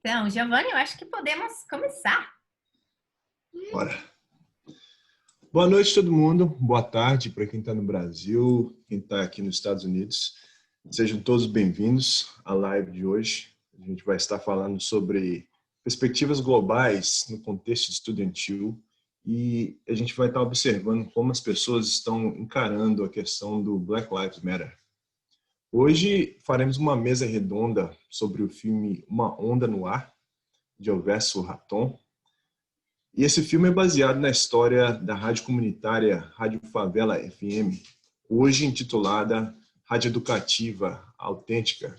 Então, Giovanni, eu acho que podemos começar. Bora. Boa noite, todo mundo. Boa tarde para quem está no Brasil, quem está aqui nos Estados Unidos. Sejam todos bem-vindos à live de hoje. A gente vai estar falando sobre perspectivas globais no contexto estudantil e a gente vai estar observando como as pessoas estão encarando a questão do Black Lives Matter. Hoje faremos uma mesa redonda sobre o filme Uma Onda no Ar, de Alverso Raton. E esse filme é baseado na história da rádio comunitária Rádio Favela FM, hoje intitulada Rádio Educativa Autêntica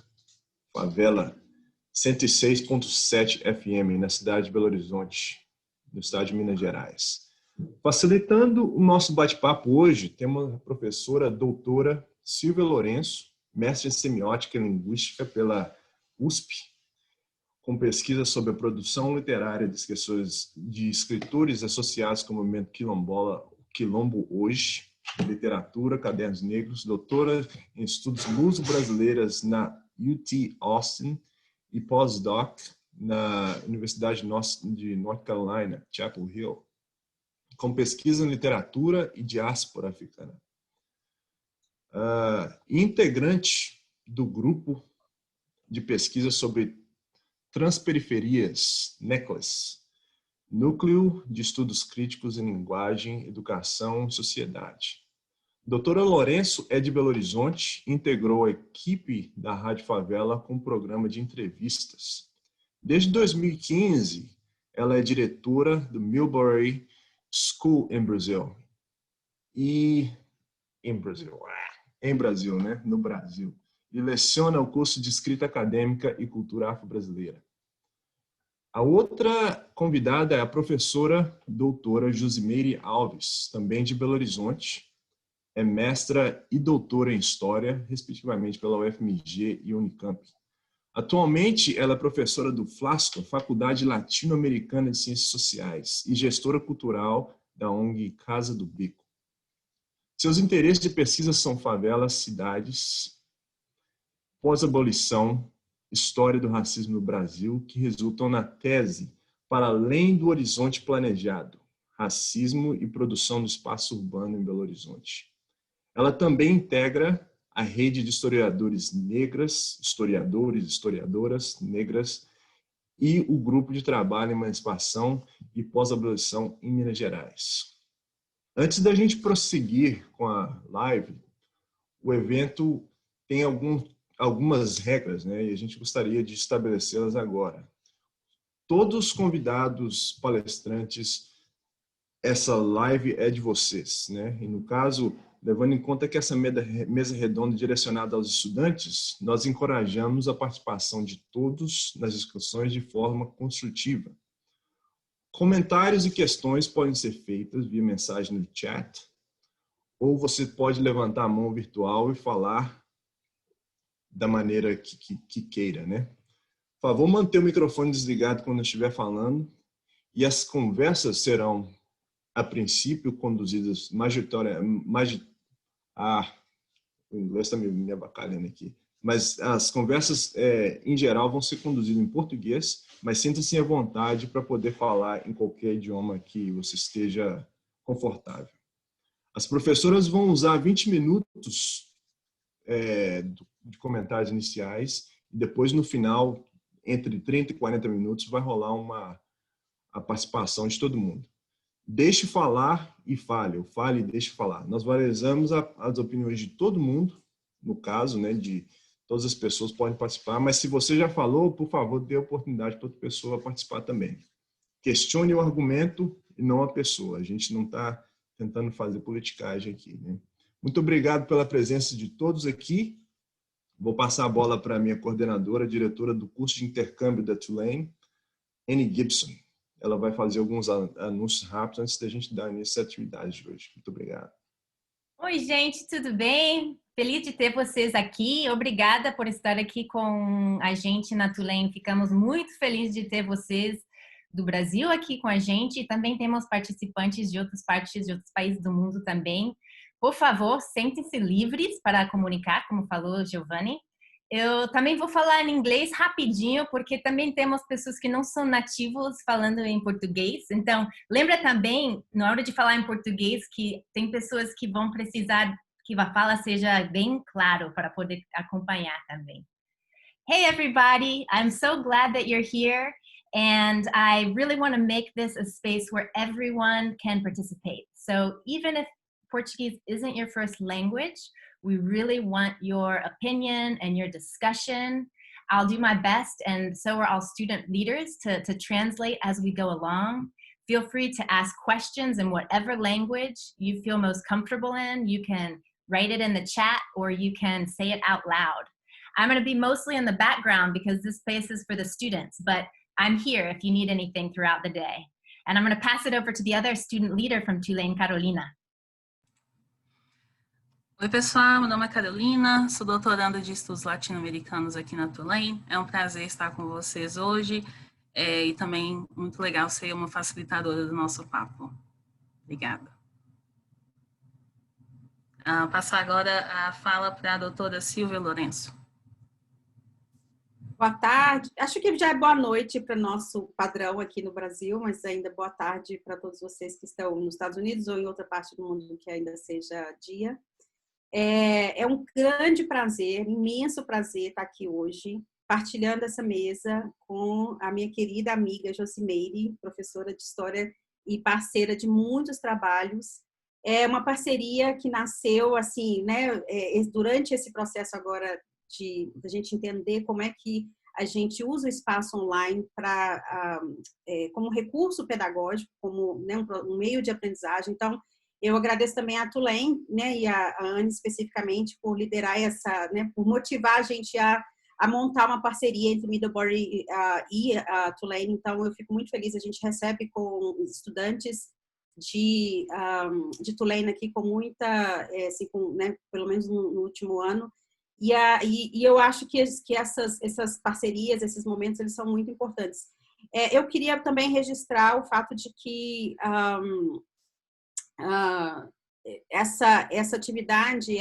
Favela 106.7 FM, na cidade de Belo Horizonte, no estado de Minas Gerais. Facilitando o nosso bate-papo hoje, temos a professora doutora Silvia Lourenço, mestre em Semiótica e Linguística pela USP, com pesquisa sobre a produção literária de escritores associados com o movimento quilombola, Quilombo Hoje, literatura, cadernos negros, doutora em estudos luso-brasileiras na UT Austin e pós-doc na Universidade de North Carolina, Chapel Hill, com pesquisa em literatura e diáspora africana. Integrante do grupo de pesquisa sobre Transperiferias, NECLAS, Núcleo de Estudos Críticos em Linguagem, Educação e Sociedade. Doutora Lourenço é de Belo Horizonte, integrou a equipe da Rádio Favela com um programa de entrevistas. Desde 2015, ela é diretora do Millbury School em Brasil. No Brasil. E leciona o curso de Escrita Acadêmica e Cultura Afro-Brasileira. A outra convidada é a professora doutora Josimeire Alves, também de Belo Horizonte, é mestra e doutora em História, respectivamente pela UFMG e Unicamp. Atualmente, ela é professora do FLASCO, Faculdade Latino-Americana de Ciências Sociais, e gestora cultural da ONG Casa do Bico. Seus interesses de pesquisa são favelas, cidades, pós-abolição, história do racismo no Brasil, que resultam na tese Para Além do Horizonte Planejado, Racismo e Produção do Espaço Urbano em Belo Horizonte. Ela também integra a rede de historiadoras negras, e o grupo de trabalho em emancipação e pós-abolição em Minas Gerais. Antes da gente prosseguir com a live, o evento tem algumas regras, né? E a gente gostaria de estabelecê-las agora. Todos os convidados palestrantes, essa live é de vocês, né? E no caso, levando em conta que essa mesa redonda é direcionada aos estudantes, nós encorajamos a participação de todos nas discussões de forma construtiva. Comentários e questões podem ser feitas via mensagem no chat, ou você pode levantar a mão virtual e falar da maneira que queira, né? Por favor, manter o microfone desligado quando estiver falando, e as conversas serão, a princípio, conduzidas o inglês está me abacalhando aqui. Mas as conversas, em geral, vão ser conduzidas em português, mas sinta-se à vontade para poder falar em qualquer idioma que você esteja confortável. As professoras vão usar 20 minutos de comentários iniciais, e depois, no final, entre 30 e 40 minutos, vai rolar a participação de todo mundo. Deixe falar e fale, ou fale e deixe falar. Nós valorizamos as opiniões de todo mundo, no caso, né, de todas as pessoas podem participar, mas se você já falou, por favor, dê oportunidade para outra pessoa participar também. Questione o argumento e não a pessoa. A gente não está tentando fazer politicagem aqui, né? Muito obrigado pela presença de todos aqui. Vou passar a bola para a minha coordenadora, diretora do curso de intercâmbio da Tulane, Annie Gibson. Ela vai fazer alguns anúncios rápidos antes da gente dar início às atividades de hoje. Muito obrigado. Oi, gente, tudo bem? Feliz de ter vocês aqui. Obrigada por estar aqui com a gente na Tulane. Ficamos muito felizes de ter vocês do Brasil aqui com a gente. E também temos participantes de outras partes, de outros países do mundo também. Por favor, sentem-se livres para comunicar, como falou Giovanni. Eu também vou falar em inglês rapidinho, porque também temos pessoas que não são nativos falando em português. Então, lembra também, na hora de falar em português, que tem pessoas que vão precisar que a fala seja bem claro para poder acompanhar também. Hey, everybody. I'm so glad that you're here. And I really want to make this a space where everyone can participate. So even if Portuguese isn't your first language, we really want your opinion and your discussion. I'll do my best, and so are all student leaders, to translate as we go along. Feel free to ask questions in whatever language you feel most comfortable in. You can write it in the chat or you can say it out loud. I'm going to be mostly in the background because this space is for the students, but I'm here if you need anything throughout the day. And I'm going to pass it over to the other student leader from Tulane, Carolina. Oi, pessoal, meu nome é Carolina, sou doutoranda de estudos latino-americanos aqui na Tulane. É um prazer estar com vocês hoje e também muito legal ser uma facilitadora do nosso papo. Obrigada. Passar agora a fala para a doutora Silvia Lourenço. Boa tarde. Acho que já é boa noite para o nosso padrão aqui no Brasil, mas ainda boa tarde para todos vocês que estão nos Estados Unidos ou em outra parte do mundo que ainda seja dia. É um grande prazer, imenso prazer estar aqui hoje, partilhando essa mesa com a minha querida amiga Josimeire, professora de História e parceira de muitos trabalhos. É uma parceria que nasceu, assim, né, durante esse processo agora de a gente entender como é que a gente usa o espaço online como recurso pedagógico, como, né, um meio de aprendizagem. Então, eu agradeço também a Tulane, né, e a Anne especificamente por liderar essa, né, por motivar a gente a montar uma parceria entre Middlebury e a Tulane. Então, eu fico muito feliz. A gente recebe com estudantes de Tulane aqui com muita, assim, né, pelo menos no último ano. E eu acho que essas parcerias, esses momentos, eles são muito importantes. Eu queria também registrar o fato de que essa atividade,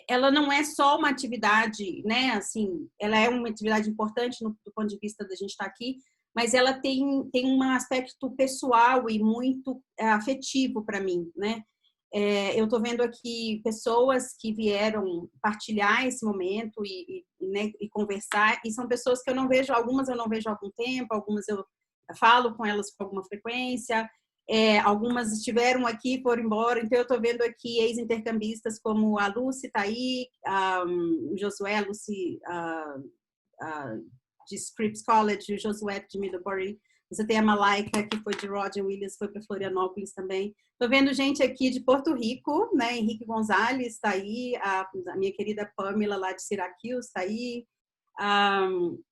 ela não é só uma atividade, né, assim, ela é uma atividade importante do ponto de vista da gente estar aqui, mas ela tem um aspecto pessoal e muito afetivo para mim, né? Eu estou vendo aqui pessoas que vieram partilhar esse momento né, e conversar, e são pessoas que algumas eu não vejo há algum tempo, algumas eu falo com elas com alguma frequência, algumas estiveram aqui, foram embora. Então eu estou vendo aqui ex-intercambistas como a Lucy está aí, o Josué, a Lucy de Scripps College, o Josué de Middlebury. Você tem a Malaika, que foi de Roger Williams, foi para Florianópolis também. Estou vendo gente aqui de Porto Rico, né? Henrique Gonzalez está aí, a minha querida Pamela, lá de Syracuse, está aí.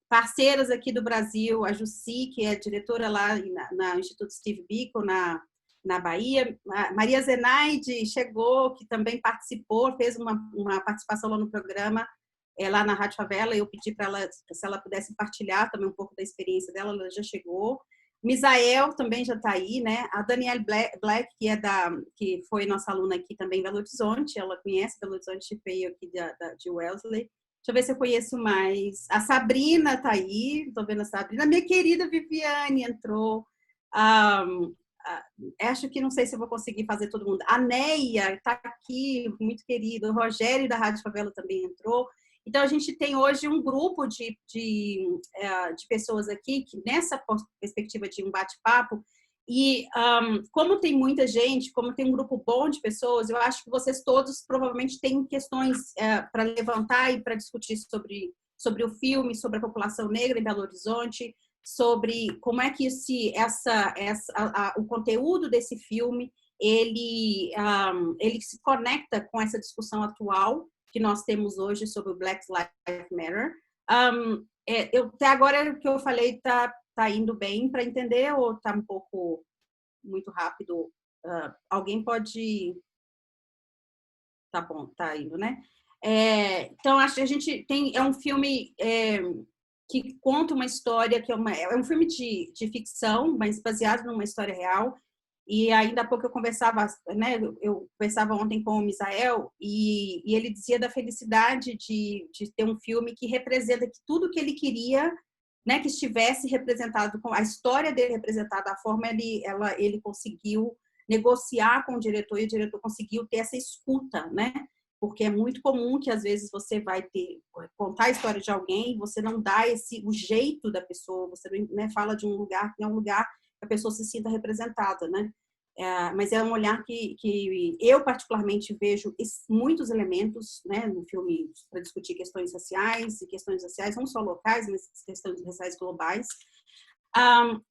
Parceiras aqui do Brasil, a Jussi, que é diretora lá no Instituto Steve Biko, na Bahia. A Maria Zenaide chegou, que também participou, fez uma participação lá no programa, lá na Rádio Favela. Eu pedi para ela, se ela pudesse partilhar também um pouco da experiência dela, ela já chegou. Misael também já está aí, né? A Danielle Black, que foi nossa aluna aqui também em Belo Horizonte, ela conhece Belo Horizonte, veio aqui de Wellesley. Deixa eu ver se eu conheço mais. A Sabrina está aí, estou vendo a Sabrina. A minha querida Viviane entrou. Acho que não sei se eu vou conseguir fazer todo mundo. A Neia está aqui, muito querido. O Rogério da Rádio Favela também entrou. Então, a gente tem hoje um grupo de pessoas aqui, que nessa perspectiva de um bate-papo, e como tem muita gente, como tem um grupo bom de pessoas, eu acho que vocês todos provavelmente têm questões para levantar e para discutir sobre o filme, sobre a população negra em Belo Horizonte, sobre como é que o conteúdo desse filme ele se conecta com essa discussão atual que nós temos hoje sobre o Black Lives Matter. Até agora o que eu falei tá indo bem para entender ou tá um pouco muito rápido? Alguém pode... Tá bom, tá indo, né? Então, acho que a gente tem... É um filme que conta uma história, que é um filme de ficção, mas baseado numa história real. E ainda há pouco eu conversava, né, eu conversava ontem com o Misael e ele dizia da felicidade de ter um filme que representa que tudo que ele queria, né, que estivesse representado, com a história dele representada, da forma ele conseguiu negociar com o diretor e o diretor conseguiu ter essa escuta, né? Porque é muito comum que às vezes você vai contar a história de alguém, você não dá o jeito da pessoa, você não, né, fala de um lugar que é um lugar que a pessoa se sinta representada, né? Mas é um olhar que eu particularmente vejo muitos elementos, né, no filme para discutir questões raciais, e questões raciais não só locais, mas questões raciais globais.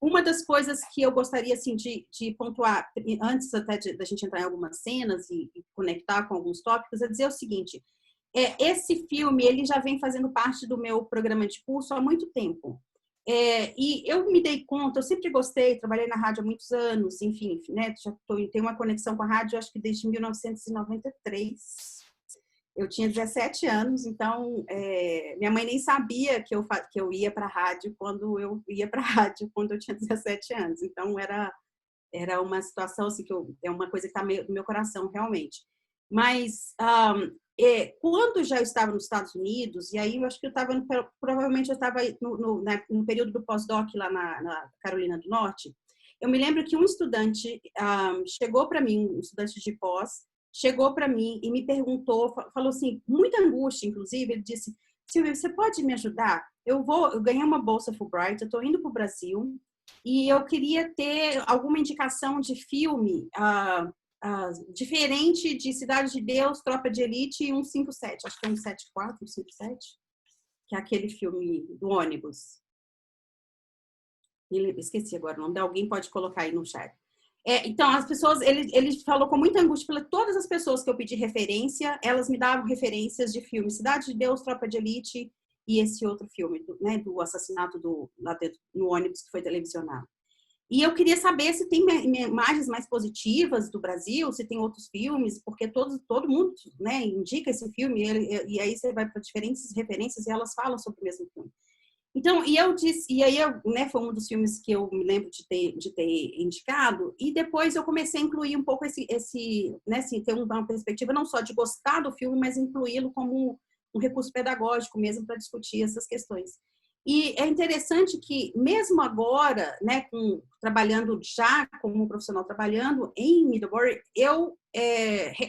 Uma das coisas que eu gostaria assim, de pontuar, antes até da gente entrar em algumas cenas e conectar com alguns tópicos, é dizer o seguinte: esse filme ele já vem fazendo parte do meu programa de curso há muito tempo. E eu me dei conta, eu sempre gostei, trabalhei na rádio há muitos anos, enfim, né, tenho uma conexão com a rádio, acho que desde 1993. Eu tinha 17 anos, então minha mãe nem sabia que eu ia para a rádio quando eu ia para a rádio quando eu tinha 17 anos. Então era uma situação assim que é uma coisa que está no meu coração realmente. Mas quando já eu estava nos Estados Unidos, e aí eu acho que provavelmente eu estava no período do pós-doc lá na Carolina do Norte, eu me lembro que um estudante chegou para mim, um estudante de pós, chegou para mim e me perguntou, falou assim, muita angústia, inclusive, ele disse: Silvia, você pode me ajudar? Eu ganhei uma bolsa Fulbright, eu estou indo para o Brasil e eu queria ter alguma indicação de filme diferente de Cidade de Deus, Tropa de Elite e 157, acho que é 174, 157, que é aquele filme do ônibus. Esqueci agora o nome de alguém, pode colocar aí no chat. Então, as pessoas, ele falou com muita angústia, todas as pessoas que eu pedi referência, elas me davam referências de filmes Cidade de Deus, Tropa de Elite e esse outro filme, né, do assassinato lá dentro, no ônibus que foi televisionado. E eu queria saber se tem imagens mais positivas do Brasil, se tem outros filmes, porque todo mundo, né, indica esse filme, e aí você vai para diferentes referências e elas falam sobre o mesmo filme. Então, né, foi um dos filmes que eu me lembro de ter indicado, e depois eu comecei a incluir um pouco né, assim, ter uma perspectiva não só de gostar do filme, mas incluí-lo como um recurso pedagógico mesmo para discutir essas questões. E é interessante que, mesmo agora, né, trabalhando já como profissional trabalhando em Middlebury, eu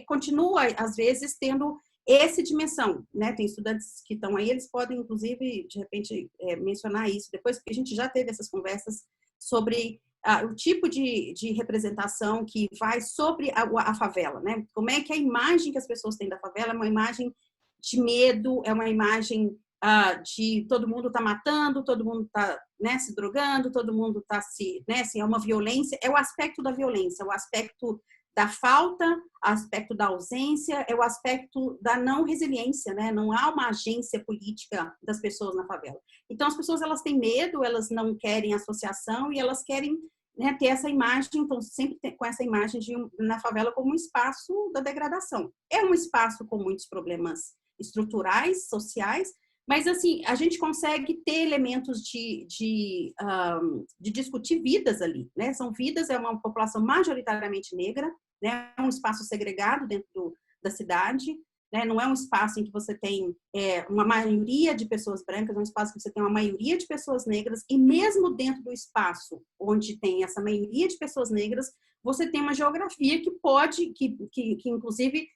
continuo, às vezes, tendo essa dimensão, né? Tem estudantes que estão aí, eles podem, inclusive, de repente, mencionar isso depois, porque a gente já teve essas conversas sobre o tipo de representação que vai sobre a favela, né? Como é que a imagem que as pessoas têm da favela é uma imagem de medo, é uma imagem de todo mundo está matando, todo mundo está, né, se drogando, todo mundo está né, assim, é uma violência, é o aspecto da violência, é o aspecto da falta, aspecto da ausência, é o aspecto da não resiliência, né? Não há uma agência política das pessoas na favela. Então, as pessoas, elas têm medo, elas não querem associação e elas querem, né, ter essa imagem, então, sempre com essa imagem na favela como um espaço da degradação. É um espaço com muitos problemas estruturais, sociais, mas, assim, a gente consegue ter elementos de discutir vidas ali, né? São vidas, é uma população majoritariamente negra, né? É um espaço segregado dentro da cidade, né? Não é um espaço em que você tem uma maioria de pessoas brancas, é um espaço que você tem uma maioria de pessoas negras, e mesmo dentro do espaço onde tem essa maioria de pessoas negras, você tem uma geografia que pode, que inclusive,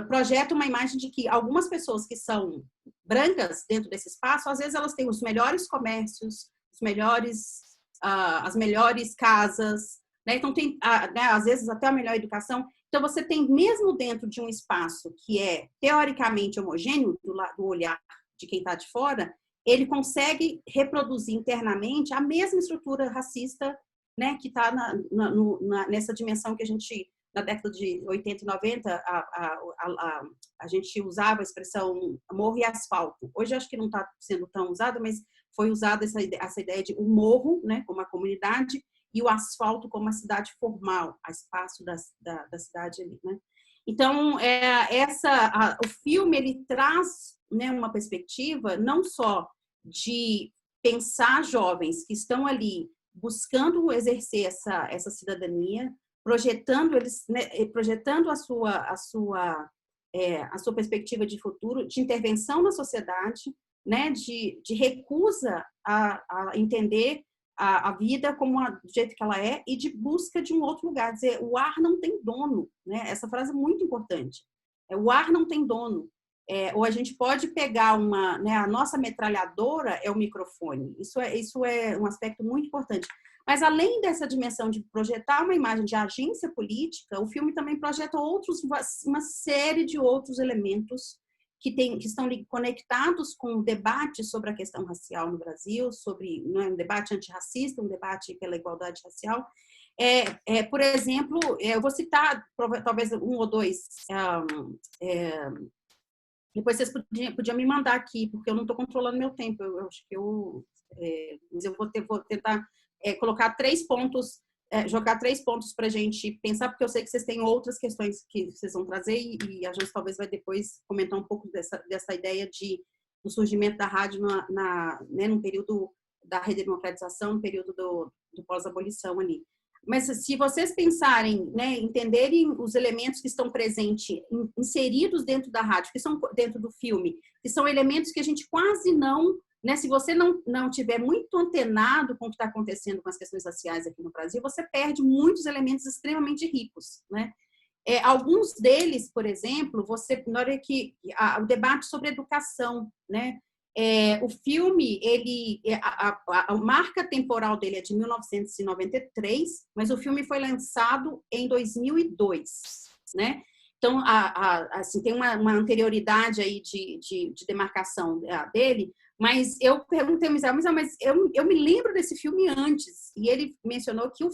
projeta uma imagem de que algumas pessoas que são brancas dentro desse espaço, às vezes elas têm os melhores comércios, as melhores casas, né? Então tem, né, às vezes até a melhor educação. Então você tem, mesmo dentro de um espaço que é teoricamente homogêneo do olhar de quem está de fora, ele consegue reproduzir internamente a mesma estrutura racista, né, que está nessa dimensão que a gente, na década de 80 e 90, a gente usava a expressão morro e asfalto. Hoje acho que não está sendo tão usada, mas foi usada essa ideia de o morro, né, como a comunidade, e o asfalto como a cidade formal, a espaço da cidade ali, né? Então, o filme, ele traz, né, uma perspectiva não só de pensar jovens que estão ali buscando exercer essa cidadania, projetando eles, né, projetando a sua perspectiva de futuro, de intervenção na sociedade, né, de recusa a entender a vida como do jeito que ela é e de busca de um outro lugar. Dizer, o ar não tem dono, né? Essa frase é muito importante. O ar não tem dono. Ou a gente pode pegar né, a nossa metralhadora é o microfone. Isso é um aspecto muito importante. Mas além dessa dimensão de projetar uma imagem de agência política, o filme também projeta uma série de outros elementos que estão conectados com o debate sobre a questão racial no Brasil, sobre um debate antirracista, um debate pela igualdade racial. Por exemplo, eu vou citar talvez um ou dois. Depois vocês podiam me mandar aqui, porque eu não estou controlando meu tempo. Eu acho que mas eu vou tentar colocar 3 pontos, jogar 3 pontos para a gente pensar, porque eu sei que vocês têm outras questões que vocês vão trazer e a gente talvez vai depois comentar um pouco dessa ideia do surgimento da rádio né, no período da redemocratização, no período do pós-abolição ali. Mas se vocês pensarem, né, entenderem os elementos que estão presentes, inseridos dentro da rádio, que são dentro do filme, que são elementos que a gente quase não, né, se você não tiver muito antenado com o que está acontecendo com as questões raciais aqui no Brasil, você perde muitos elementos extremamente ricos, né? Alguns deles, por exemplo, na hora que o debate sobre educação, né? O filme, a marca temporal dele é de 1993, mas o filme foi lançado em 2002, né? Então, assim, tem uma anterioridade aí de demarcação dele, mas eu perguntei ao Misael, mas eu me lembro desse filme antes, e ele mencionou que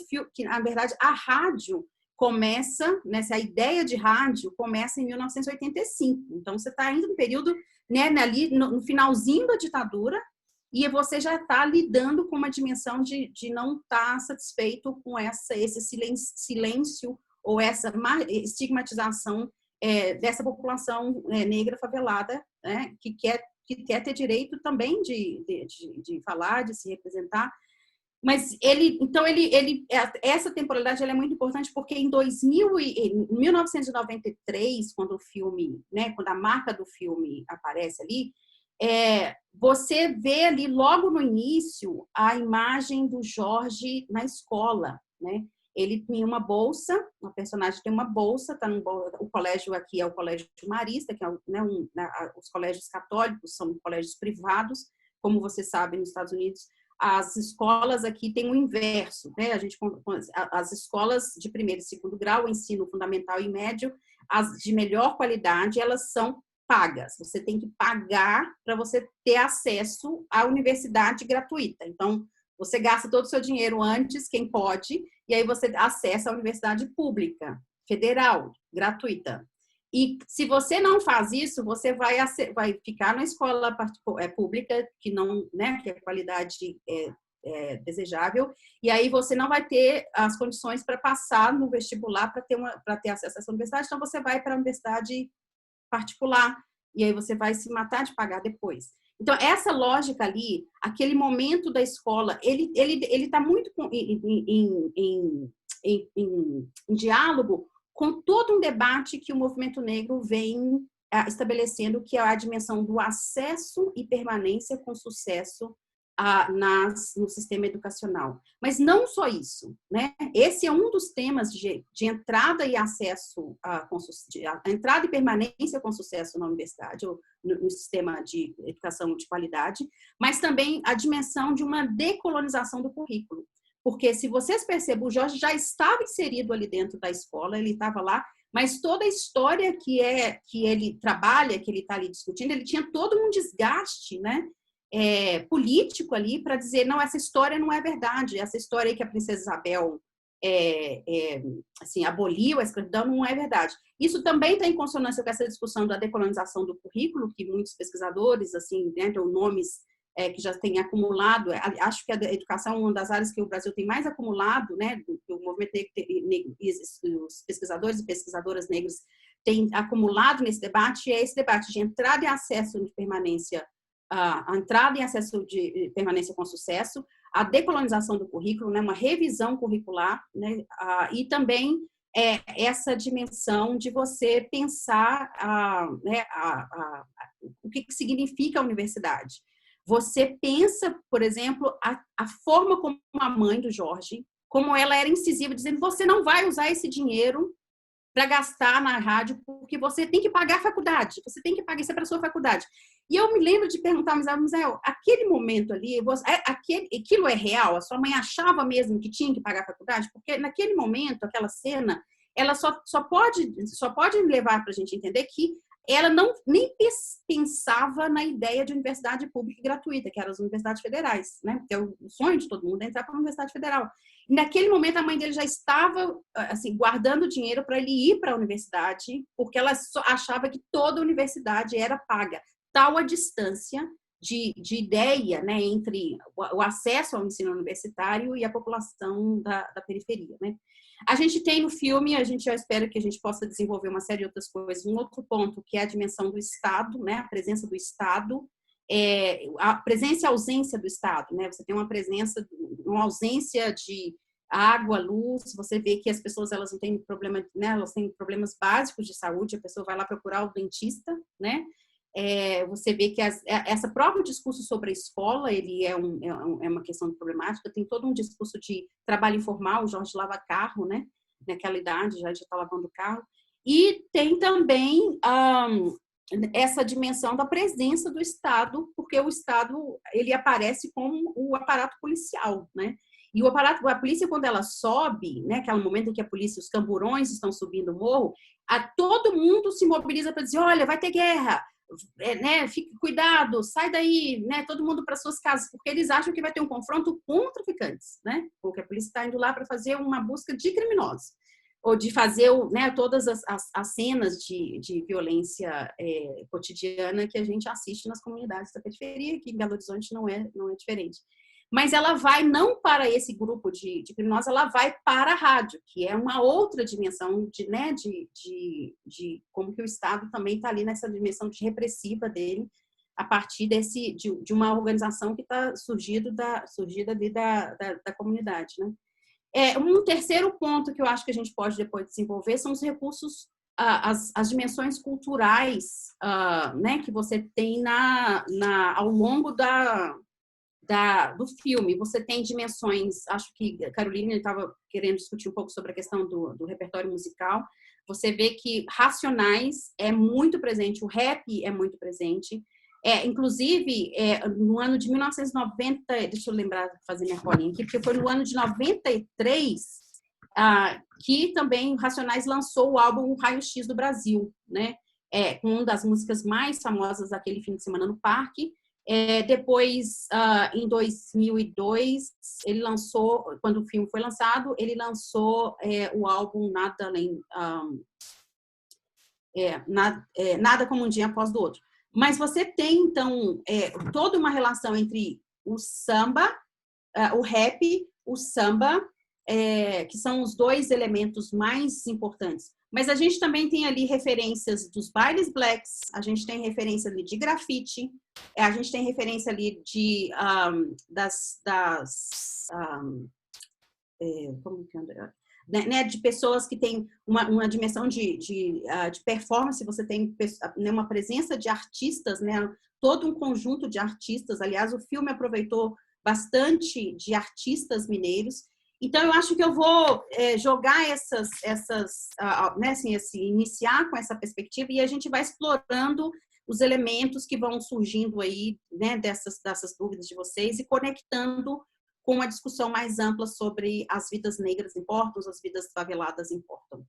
na verdade, a rádio começa, nessa ideia de rádio, começa em 1985. Então, você está indo no período, né, ali no finalzinho da ditadura, e você já está lidando com uma dimensão de não estar satisfeito com esse silêncio ou essa estigmatização dessa população negra favelada, né, que quer ter direito também de falar, de se representar. Mas essa temporalidade ela é muito importante porque em 1993, quando o filme, né, quando a marca do filme aparece ali, você vê ali logo no início a imagem do Jorge na escola, né? Ele tinha uma bolsa, o personagem tem uma bolsa, o colégio aqui é o Colégio Marista, que é, né, os colégios católicos são colégios privados, como você sabe, nos Estados Unidos. As escolas aqui têm o inverso, né? As escolas de primeiro e segundo grau, ensino fundamental e médio, as de melhor qualidade, elas são pagas. Você tem que pagar para você ter acesso à universidade gratuita. Então, você gasta todo o seu dinheiro antes, quem pode, e aí você acessa a universidade pública, federal, gratuita. E se você não faz isso, você vai ficar na escola pública, que não, né, que a qualidade é desejável, e aí você não vai ter as condições para passar no vestibular para ter acesso a essa universidade, então você vai para a universidade particular, e aí você vai se matar de pagar depois. Então, essa lógica ali, aquele momento da escola, ele está muito em diálogo com todo um debate que o movimento negro vem estabelecendo, que é a dimensão do acesso e permanência com sucesso no sistema educacional. Mas não só isso, né? Esse é um dos temas de entrada e acesso, entrada e permanência com sucesso na universidade, ou no sistema de educação de qualidade, mas também a dimensão de uma decolonização do currículo. Porque, se vocês percebem, o Jorge já estava inserido ali dentro da escola, ele estava lá, mas toda a história que ele trabalha, que ele está ali discutindo, ele tinha todo um desgaste, né, político ali para dizer, não, essa história não é verdade, essa história aí que a princesa Isabel assim, aboliu a escravidão não é verdade. Isso também está em consonância com essa discussão da decolonização do currículo, que muitos pesquisadores, assim, dentro de nomes que já tem acumulado, acho que a educação é uma das áreas que o Brasil tem mais acumulado, né, que o movimento negro, os pesquisadores e pesquisadoras negros têm acumulado nesse debate, é esse debate de entrada e acesso de permanência, a entrada e acesso de permanência com sucesso, a decolonização do currículo, né, uma revisão curricular, né, e também essa dimensão de você pensar né, o que significa a universidade. Você pensa, por exemplo, a forma como a mãe do Jorge, como ela era incisiva, dizendo: você não vai usar esse dinheiro para gastar na rádio, porque você tem que pagar a faculdade, você tem que pagar isso para a sua faculdade. E eu me lembro de perguntar ao Misael, aquele momento ali, aquilo é real? A sua mãe achava mesmo que tinha que pagar a faculdade? Porque naquele momento, aquela cena, ela só pode levar para a gente entender que ela nem pensava na ideia de universidade pública e gratuita, que eram as universidades federais, né? Porque o sonho de todo mundo é entrar para a Universidade Federal. E naquele momento, a mãe dele já estava assim, guardando dinheiro para ele ir para a universidade, porque ela achava que toda a universidade era paga. Tal a distância de ideia, né, entre o acesso ao ensino universitário e a população da periferia, né? A gente tem no filme, a gente já espera que a gente possa desenvolver uma série de outras coisas. Um outro ponto, que é a dimensão do Estado, né? A presença do Estado, a presença e a ausência do Estado, né? Você tem uma ausência de água, luz, você vê que as pessoas, elas não têm problema, né? Elas têm problemas básicos de saúde, a pessoa vai lá procurar o dentista, né? Você vê que essa próprio discurso sobre a escola, ele é uma questão problemática. Tem todo um discurso de trabalho informal. O Jorge lava carro, né? Naquela idade já está lavando carro. E tem também essa dimensão da presença do Estado, porque o Estado, ele aparece como o aparato policial, né? E a polícia, quando ela sobe, né, aquele momento em que a polícia, os camburões estão subindo o morro, todo mundo se mobiliza para dizer: olha, vai ter guerra, né, fique, cuidado, sai daí, né, todo mundo para suas casas, porque eles acham que vai ter um confronto com traficantes, né, porque a polícia está indo lá para fazer uma busca de criminosos, ou de fazer, né, todas as cenas de violência cotidiana que a gente assiste nas comunidades da periferia, que em Belo Horizonte não é diferente. Mas ela vai não para esse grupo de criminosos, ela vai para a rádio, que é uma outra dimensão de como que o Estado também está ali nessa dimensão de repressiva dele, a partir de uma organização que está surgida ali da comunidade, né? Um terceiro ponto que eu acho que a gente pode depois desenvolver são os recursos, as dimensões culturais, né, que você tem ao longo do filme. Você tem dimensões, acho que a Carolina estava querendo discutir um pouco sobre a questão do repertório musical. Você vê que Racionais é muito presente, o rap é muito presente. Inclusive, no ano de 1990, deixa eu lembrar, fazer minha colinha aqui, porque foi no ano de 93 que também Racionais lançou o álbum Raio X do Brasil, né? Com uma das músicas mais famosas daquele fim de semana no Parque. Depois, em 2002, ele lançou, quando o filme foi lançado, ele lançou o álbum Nada Além, Nada Como Um Dia Após do Outro. Mas você tem, então, toda uma relação entre o samba, o rap, o samba, que são os dois elementos mais importantes. Mas a gente também tem ali referências dos bailes blacks, a gente tem referência ali de grafite, a gente tem referência ali de como que anda? Né, de pessoas que têm uma dimensão de performance. Você tem uma presença de artistas, né, todo um conjunto de artistas. Aliás, o filme aproveitou bastante de artistas mineiros. Então, eu acho que eu vou jogar né, assim, iniciar com essa perspectiva, e a gente vai explorando os elementos que vão surgindo aí, né, dessas dúvidas de vocês, e conectando com uma discussão mais ampla sobre as vidas negras importam, as vidas faveladas importam.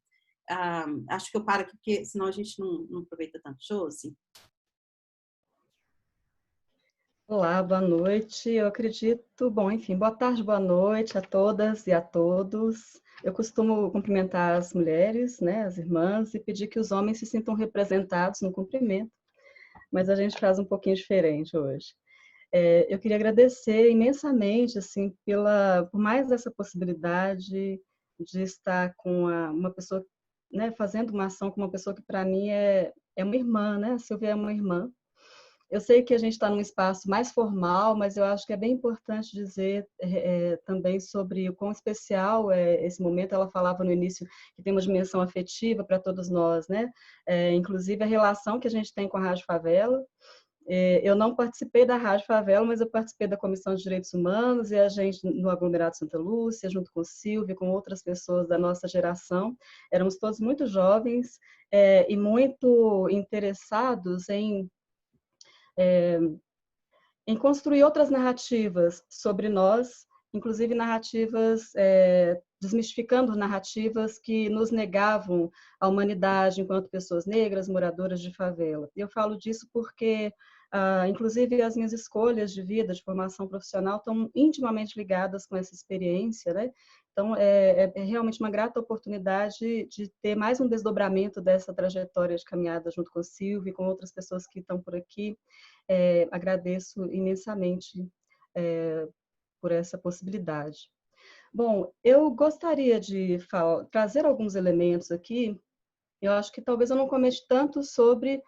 Acho que eu paro aqui, porque senão a gente não aproveita tanto. Josi? Olá, boa noite. Eu acredito, bom, enfim, boa tarde, boa noite a todas e a todos. Eu costumo cumprimentar as mulheres, né, as irmãs, e pedir que os homens se sintam representados no cumprimento, mas a gente faz um pouquinho diferente hoje. Eu queria agradecer imensamente, assim, por mais essa possibilidade de estar com uma pessoa, né, fazendo uma ação com uma pessoa que para mim é uma irmã, né? A Silvia é uma irmã. Eu sei que a gente está num espaço mais formal, mas eu acho que é bem importante dizer também sobre o quão especial é esse momento. Ela falava no início que tem uma dimensão afetiva para todos nós, né? Inclusive a relação que a gente tem com a Rádio Favela. Eu não participei da Rádio Favela, mas eu participei da Comissão de Direitos Humanos e a gente, no aglomerado Santa Lúcia, junto com Silvia, com outras pessoas da nossa geração, éramos todos muito jovens e muito interessados em construir outras narrativas sobre nós, inclusive narrativas, desmistificando narrativas que nos negavam a humanidade enquanto pessoas negras, moradoras de favela. E eu falo disso porque, inclusive, as minhas escolhas de vida, de formação profissional, estão intimamente ligadas com essa experiência, né? Então, é realmente uma grata oportunidade de ter mais um desdobramento dessa trajetória de caminhada junto com o Silvio e com outras pessoas que estão por aqui. Agradeço imensamente por essa possibilidade. Bom, eu gostaria de trazer alguns elementos aqui. Eu acho que talvez eu não comente tanto sobre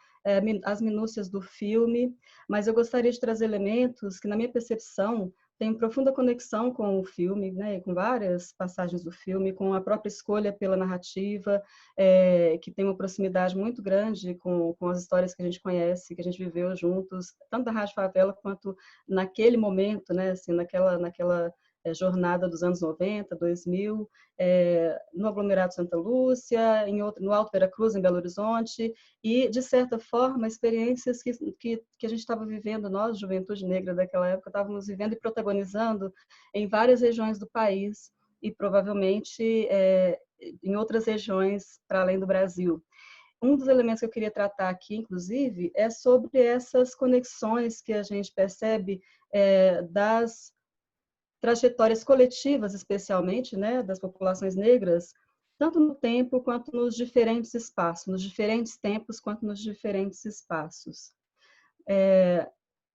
as minúcias do filme, mas eu gostaria de trazer elementos que, na minha percepção, têm profunda conexão com o filme, né, com várias passagens do filme, com a própria escolha pela narrativa, que tem uma proximidade muito grande com as histórias que a gente conhece, que a gente viveu juntos, tanto da Rádio Favela quanto naquele momento, né, assim, naquela jornada dos anos 90, 2000, no aglomerado Santa Lúcia, no Alto Veracruz, em Belo Horizonte, e, de certa forma, experiências que a gente estava vivendo, nós, juventude negra daquela época, estávamos vivendo e protagonizando em várias regiões do país, e provavelmente em outras regiões para além do Brasil. Um dos elementos que eu queria tratar aqui, inclusive, é sobre essas conexões que a gente percebe das trajetórias coletivas, especialmente, né, das populações negras, tanto no tempo quanto nos diferentes espaços, nos diferentes tempos quanto nos diferentes espaços.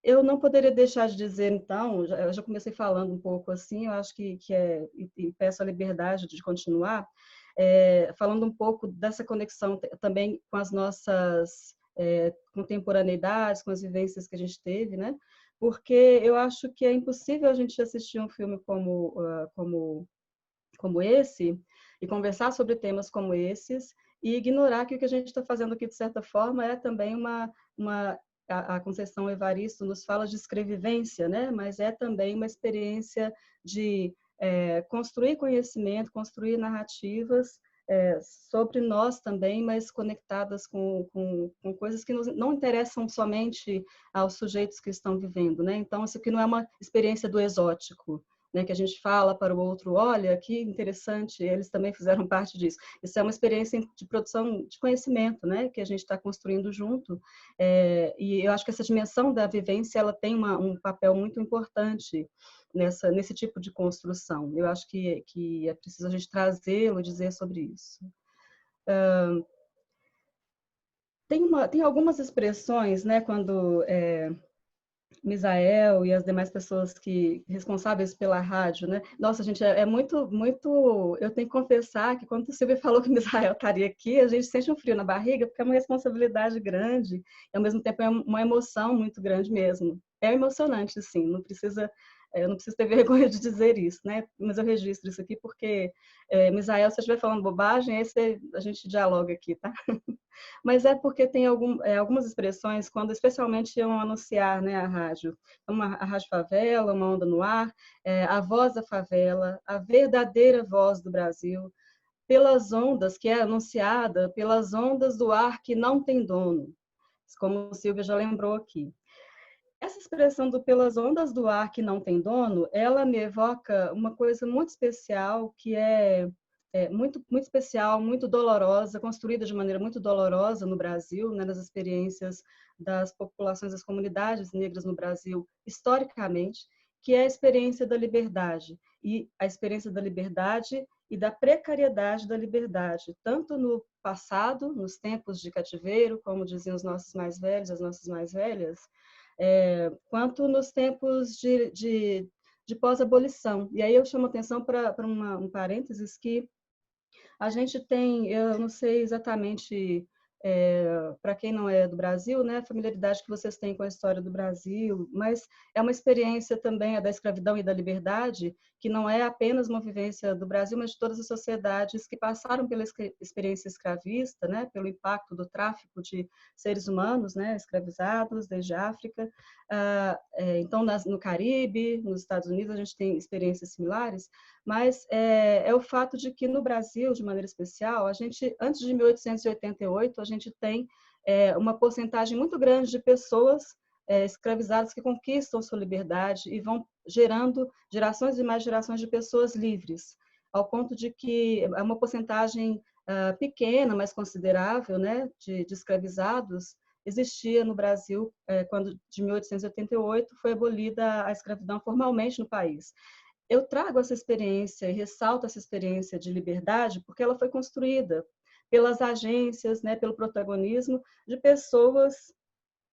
Eu não poderia deixar de dizer, então, eu já comecei falando um pouco assim, eu acho que e peço a liberdade de continuar, falando um pouco dessa conexão também com as nossas contemporaneidades, com as vivências que a gente teve, né? Porque eu acho que é impossível a gente assistir um filme como esse e conversar sobre temas como esses e ignorar que o que a gente está fazendo aqui, de certa forma, é também a Conceição Evaristo nos fala de escrevivência, né? Mas é também uma experiência de construir conhecimento, construir narrativas sobre nós também, mas conectadas com coisas que não interessam somente aos sujeitos que estão vivendo, né? Então, isso aqui não é uma experiência do exótico, né, que a gente fala para o outro, olha, que interessante, eles também fizeram parte disso. Isso é uma experiência de produção de conhecimento, né, que a gente está construindo junto, e eu acho que essa dimensão da vivência, ela tem um papel muito importante nesse tipo de construção. Eu acho que é preciso a gente trazê-lo e dizer sobre isso. Tem algumas expressões, né, quando Misael e as demais pessoas responsáveis pela rádio, né? Nossa, gente, é muito, muito... Eu tenho que confessar que quando o Silvio falou que Misael estaria aqui, a gente sente um frio na barriga, porque é uma responsabilidade grande, e ao mesmo tempo é uma emoção muito grande mesmo. É emocionante, sim, eu não preciso ter vergonha de dizer isso, né? Mas eu registro isso aqui porque, Misael, se eu estiver falando bobagem, a gente dialoga aqui, tá? Mas é porque tem algumas expressões, quando especialmente iam anunciar, né, a rádio. A Rádio Favela, Uma Onda no Ar, a voz da favela, a verdadeira voz do Brasil, pelas ondas, que é anunciada, pelas ondas do ar que não tem dono, como o Silvia já lembrou aqui. Essa expressão do pelas ondas do ar que não tem dono, ela me evoca uma coisa muito especial, que é muito, muito especial, muito dolorosa, construída de maneira muito dolorosa no Brasil, né, nas experiências das populações, das comunidades negras no Brasil, historicamente, que é a experiência da liberdade. E a experiência da liberdade e da precariedade da liberdade, tanto no passado, nos tempos de cativeiro, como diziam os nossos mais velhos, as nossas mais velhas, quanto nos tempos de pós-abolição. E aí eu chamo atenção para um parênteses que a gente tem, eu não sei exatamente para quem não é do Brasil, né, a familiaridade que vocês têm com a história do Brasil, mas é uma experiência também a da escravidão e da liberdade, que não é apenas uma vivência do Brasil, mas de todas as sociedades que passaram pela experiência escravista, né, pelo impacto do tráfico de seres humanos, né, escravizados desde a África. Então, no Caribe, nos Estados Unidos, a gente tem experiências similares, mas é o fato de que no Brasil, de maneira especial, a gente, antes de 1888, a gente tem uma porcentagem muito grande de pessoas escravizadas que conquistam sua liberdade e vão gerando gerações e mais gerações de pessoas livres, ao ponto de que é uma porcentagem pequena, mas considerável, né, de escravizados existia no Brasil quando, de 1888, foi abolida a escravidão formalmente no país. Eu trago essa experiência e ressalto essa experiência de liberdade porque ela foi construída pelas agências, né, pelo protagonismo de pessoas,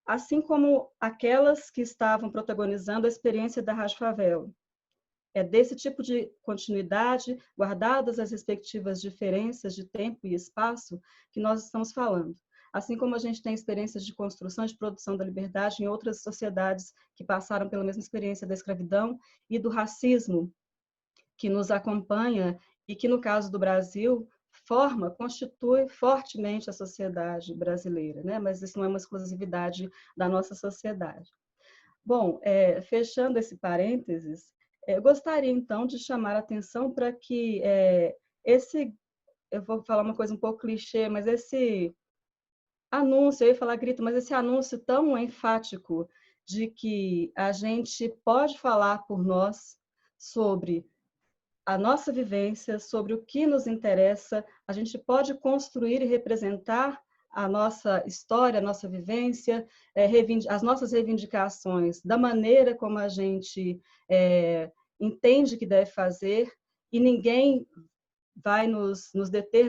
assim como aquelas que estavam protagonizando a experiência da Rádio Favela. É desse tipo de continuidade, guardadas as respectivas diferenças de tempo e espaço, que nós estamos falando. Assim como a gente tem experiências de construção e de produção da liberdade em outras sociedades que passaram pela mesma experiência da escravidão e do racismo, que nos acompanha e que, no caso do Brasil, constitui fortemente a sociedade brasileira, né? Mas isso não é uma exclusividade da nossa sociedade. Bom, fechando esse parênteses, eu gostaria, então, de chamar a atenção para que eu vou falar uma coisa um pouco clichê, mas esse anúncio, eu ia falar grito, mas esse anúncio tão enfático de que a gente pode falar por nós sobre a nossa vivência, sobre o que nos interessa, a gente pode construir e representar a nossa história, a nossa vivência, as nossas reivindicações, da maneira como a gente entende que deve fazer, e ninguém vai nos deter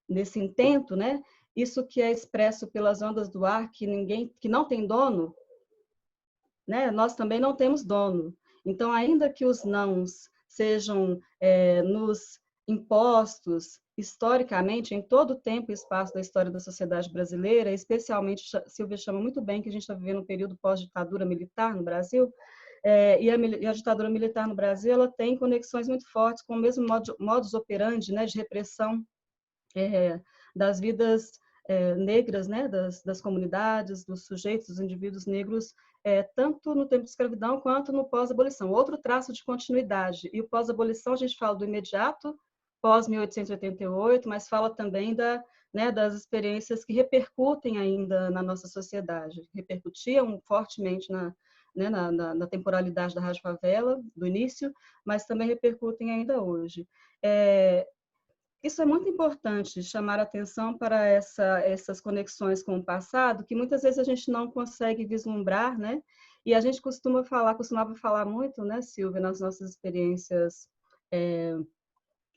nesse intento, né? Isso que é expresso pelas ondas do ar, que não tem dono, né? Nós também não temos dono. Então, ainda que os nãos sejam nos impostos historicamente, em todo o tempo e espaço da história da sociedade brasileira, especialmente, Silvia chama muito bem que a gente está vivendo um período pós-ditadura militar no Brasil, e a ditadura militar no Brasil ela tem conexões muito fortes com o mesmo modus operandi, né, de repressão das vidas negras, né, das comunidades, dos sujeitos, dos indivíduos negros, tanto no tempo de escravidão quanto no pós-abolição. Outro traço de continuidade. E o pós-abolição, a gente fala do imediato, pós-1888, mas fala também das experiências que repercutem ainda na nossa sociedade. Repercutiam fortemente na temporalidade da Rádio Favela, do início, mas também repercutem ainda hoje. Isso é muito importante, chamar a atenção para essas conexões com o passado, que muitas vezes a gente não consegue vislumbrar, né? E a gente costumava falar muito, né, Silvia, nas nossas experiências,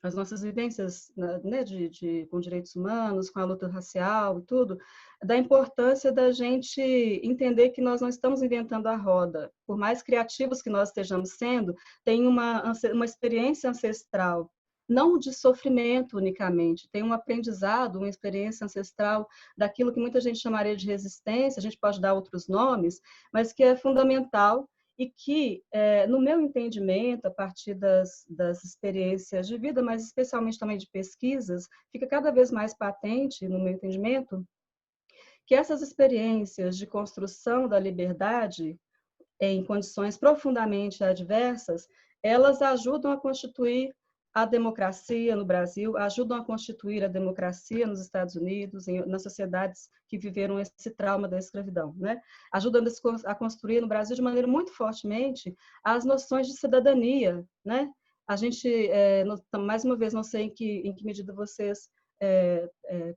as nossas vivências, né, com direitos humanos, com a luta racial e tudo, da importância da gente entender que nós não estamos inventando a roda. Por mais criativos que nós estejamos sendo, tem uma experiência ancestral, não de sofrimento unicamente, tem um aprendizado, uma experiência ancestral daquilo que muita gente chamaria de resistência, a gente pode dar outros nomes, mas que é fundamental e que, no meu entendimento, a partir das experiências de vida, mas especialmente também de pesquisas, fica cada vez mais patente, no meu entendimento, que essas experiências de construção da liberdade em condições profundamente adversas, elas ajudam a constituir a democracia no Brasil, ajudam a constituir a democracia nos Estados Unidos, nas sociedades que viveram esse trauma da escravidão, né? Ajudando a construir no Brasil de maneira muito fortemente as noções de cidadania, né? A gente, mais uma vez, não sei em que medida vocês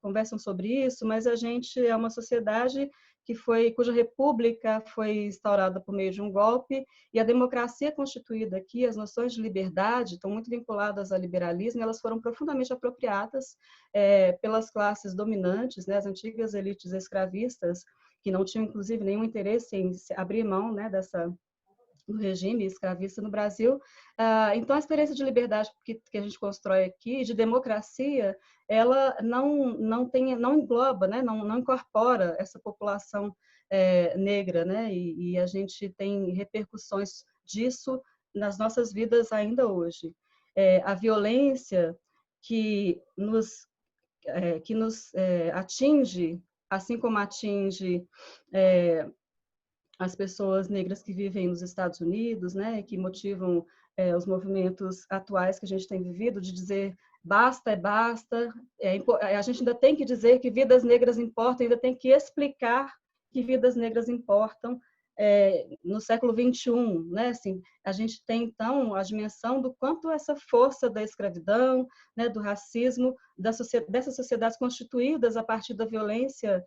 conversam sobre isso, mas a gente é uma sociedade cuja república foi instaurada por meio de um golpe, e a democracia constituída aqui, as noções de liberdade estão muito vinculadas ao liberalismo, e elas foram profundamente apropriadas pelas classes dominantes, né, as antigas elites escravistas, que não tinham, inclusive, nenhum interesse em abrir mão, né, no regime escravista no Brasil. Então, a experiência de liberdade que a gente constrói aqui, de democracia, ela não engloba, né? não incorpora essa população negra, né? E a gente tem repercussões disso nas nossas vidas ainda hoje. A violência que nos atinge, assim como atinge as pessoas negras que vivem nos Estados Unidos, né, que motivam os movimentos atuais que a gente tem vivido, de dizer basta é basta, a gente ainda tem que dizer que vidas negras importam, ainda tem que explicar que vidas negras importam no século XXI, né? Assim, a gente tem então a dimensão do quanto essa força da escravidão, né, do racismo, dessas sociedades constituídas a partir da violência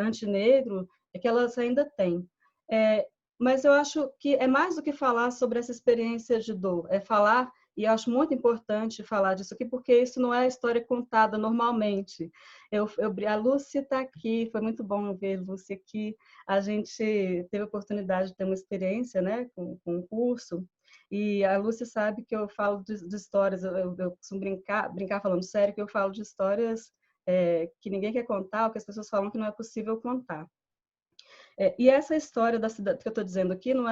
antinegro, que elas ainda têm. Mas eu acho que é mais do que falar sobre essa experiência de dor, é falar, e eu acho muito importante falar disso aqui, porque isso não é a história contada normalmente. A Lúcia está aqui, foi muito bom ver a Lúcia aqui. A gente teve a oportunidade de ter uma experiência, né, com um curso, e a Lúcia sabe que eu falo de histórias, eu costumo brincar falando sério, que eu falo de histórias que ninguém quer contar, ou que as pessoas falam que não é possível contar. E essa história da cidade que eu estou dizendo aqui não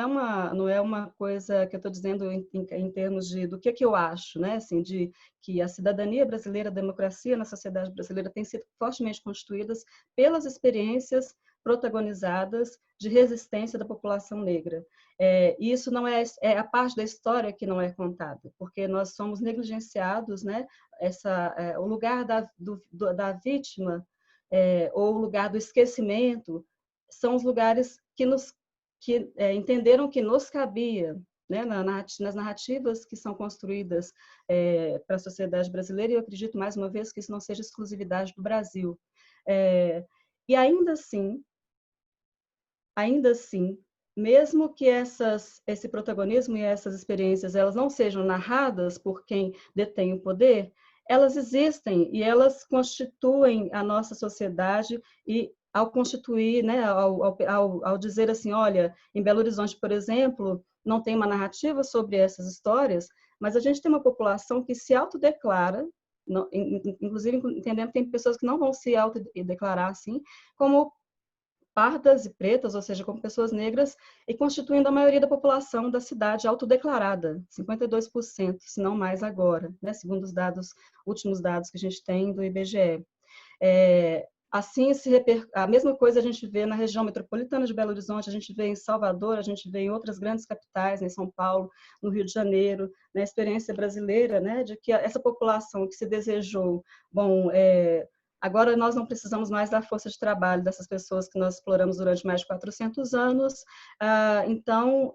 é uma coisa que eu estou dizendo em termos do que eu acho, né? Assim, de que a cidadania brasileira, a democracia na sociedade brasileira tem sido fortemente constituídas pelas experiências protagonizadas de resistência da população negra. E isso não é a parte da história que não é contada, porque nós somos negligenciados, né? O lugar da vítima ou o lugar do esquecimento são os lugares que entenderam que nos cabia, né, nas narrativas que são construídas para a sociedade brasileira, e eu acredito, mais uma vez, que isso não seja exclusividade do Brasil. E ainda assim, mesmo que esse protagonismo e essas experiências elas não sejam narradas por quem detém o poder, elas existem e elas constituem a nossa sociedade e ao constituir, né, ao dizer assim, olha, em Belo Horizonte, por exemplo, não tem uma narrativa sobre essas histórias, mas a gente tem uma população que se autodeclara, inclusive entendendo que tem pessoas que não vão se autodeclarar assim, como pardas e pretas, ou seja, como pessoas negras, e constituindo a maioria da população da cidade autodeclarada, 52%, se não mais agora, né, segundo os últimos dados que a gente tem do IBGE. Assim, a mesma coisa a gente vê na região metropolitana de Belo Horizonte, a gente vê em Salvador, a gente vê em outras grandes capitais, em São Paulo, no Rio de Janeiro, na experiência brasileira, né, de que essa população que se desejou, agora nós não precisamos mais da força de trabalho dessas pessoas que nós exploramos durante mais de 400 anos, então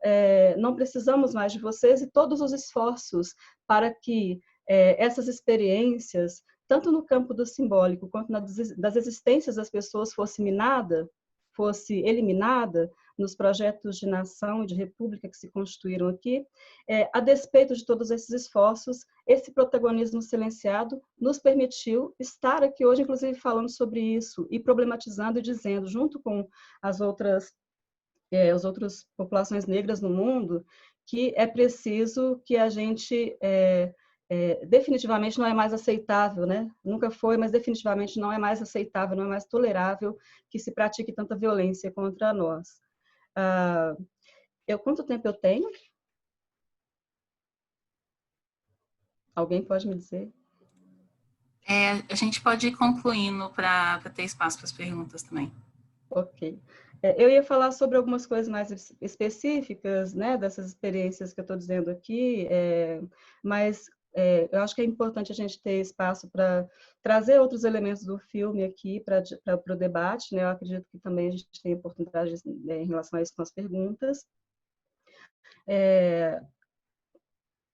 não precisamos mais de vocês, e todos os esforços para que essas experiências, tanto no campo do simbólico quanto das existências das pessoas, fosse eliminada nos projetos de nação e de república que se constituíram aqui, a despeito de todos esses esforços, esse protagonismo silenciado nos permitiu estar aqui hoje, inclusive falando sobre isso e problematizando e dizendo, junto com as outras populações negras no mundo, que é preciso que a gente definitivamente não é mais aceitável, né? Nunca foi, mas definitivamente não é mais aceitável, não é mais tolerável que se pratique tanta violência contra nós. Quanto tempo eu tenho? Alguém pode me dizer? A gente pode ir concluindo para ter espaço para as perguntas também. Ok. Eu ia falar sobre algumas coisas mais específicas, né, dessas experiências que eu estou dizendo aqui, mas eu acho que é importante a gente ter espaço para trazer outros elementos do filme aqui para o debate, né? Eu acredito que também a gente tem oportunidade em relação a isso com as perguntas.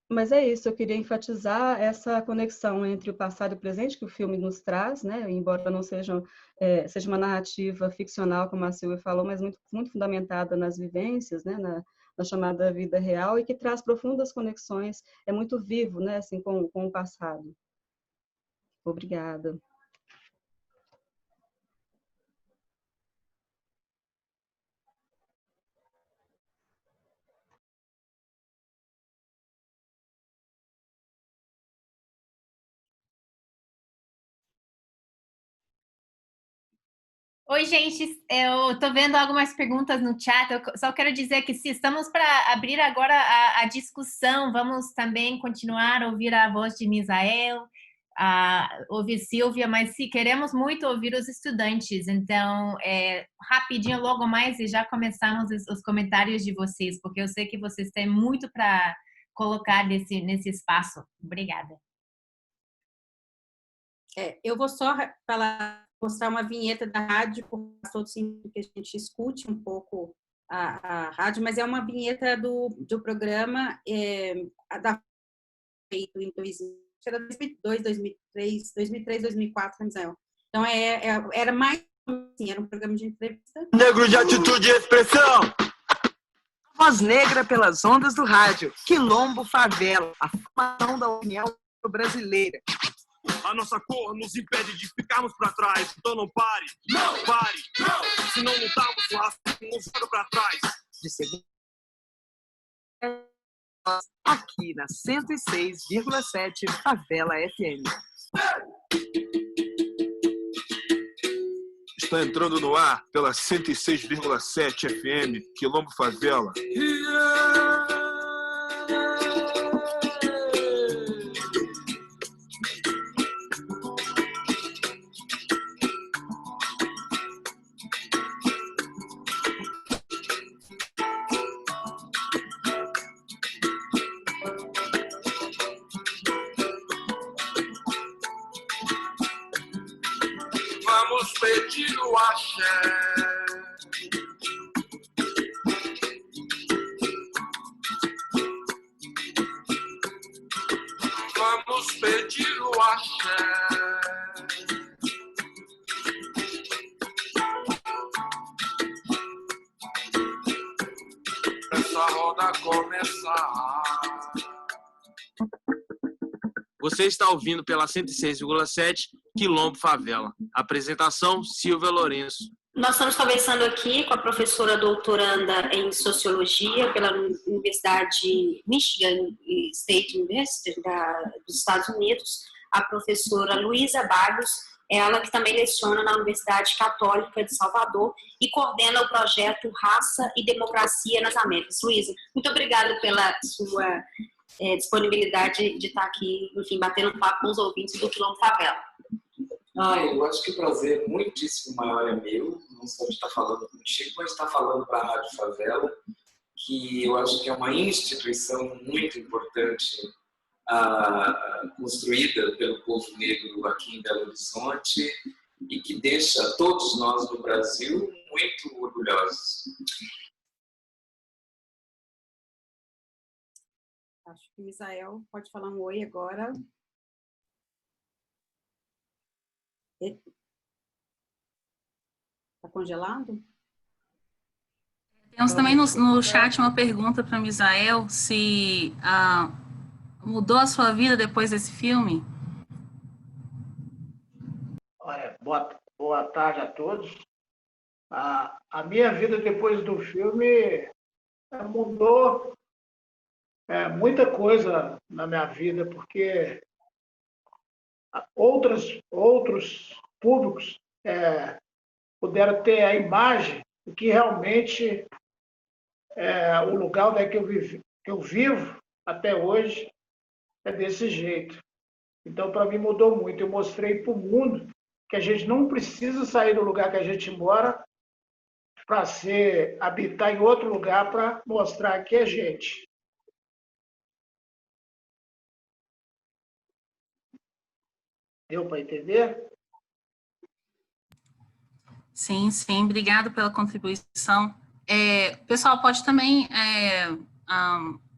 Mas é isso, eu queria enfatizar essa conexão entre o passado e o presente que o filme nos traz, né? Embora não seja uma narrativa ficcional, como a Silvia falou, mas muito, muito fundamentada nas vivências, né? Na chamada vida real, e que traz profundas conexões, é muito vivo, né? Assim, com o passado. Obrigada. Oi, gente, eu estou vendo algumas perguntas no chat. Eu só quero dizer que se estamos para abrir agora a discussão, vamos também continuar a ouvir a voz de Misael, ouvir Silvia, mas se queremos muito ouvir os estudantes, então, rapidinho, logo mais, e já começamos os comentários de vocês, porque eu sei que vocês têm muito para colocar nesse espaço. Obrigada. Eu vou só mostrar uma vinheta da rádio, para todos que a gente escute um pouco a rádio, mas é uma vinheta do programa feito em 2002, 2003, 2004, Misael. Então, era mais assim, era um programa de entrevista. Negro de atitude e expressão! Voz negra pelas ondas do rádio. Quilombo Favela, a formação da opinião brasileira. A nossa cor nos impede de ficarmos para trás. Então não pare, não pare, não. Se não lutarmos, o racismo nos joga para trás. De segunda aqui na 106,7 Favela FM. Está entrando no ar pela 106,7 FM, Quilombo Favela. Vamos pedir o axé. Vamos pedir o axé. Essa roda começar. Você está ouvindo pela 106,7 Quilombo Favela. Apresentação, Silvia Lourenço. Nós estamos conversando aqui com a professora doutoranda em Sociologia pela Universidade Michigan State University dos Estados Unidos, a professora Luísa Barros, ela que também leciona na Universidade Católica de Salvador e coordena o projeto Raça e Democracia nas Américas. Luísa, muito obrigada pela sua disponibilidade de estar aqui, enfim, batendo um papo com os ouvintes do Quilombo Favela. Eu acho que o prazer muitíssimo maior é meu, não só de estar falando contigo, mas de estar falando para a Rádio Favela, que eu acho que é uma instituição muito importante construída pelo povo negro aqui em Belo Horizonte e que deixa todos nós no Brasil muito orgulhosos. Acho que o Misael pode falar um oi agora. Está congelado? Temos também no chat uma pergunta para o Misael, se mudou a sua vida depois desse filme? Olha, boa tarde a todos. A minha vida depois do filme mudou muita coisa na minha vida, porque outros públicos puderam ter a imagem do que realmente o lugar onde que eu vivo até hoje é desse jeito. Então, para mim, mudou muito. Eu mostrei para o mundo que a gente não precisa sair do lugar que a gente mora para habitar em outro lugar para mostrar que é gente. Deu para entender? Sim, sim. Obrigado pela contribuição. O pessoal pode também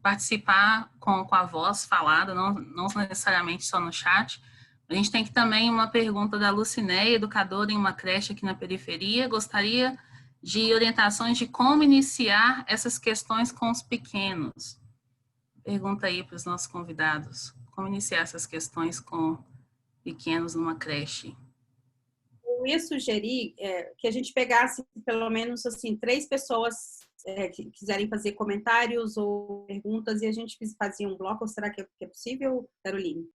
participar com a voz falada, não necessariamente só no chat. A gente tem aqui também uma pergunta da Lucinéia, educadora em uma creche aqui na periferia. Gostaria de orientações de como iniciar essas questões com os pequenos. Pergunta aí para os nossos convidados. Como iniciar essas questões com pequenos numa creche? Eu ia sugerir que a gente pegasse pelo menos assim 3 pessoas que quiserem fazer comentários ou perguntas e a gente fazia um bloco. Ou será que é possível, Caroline?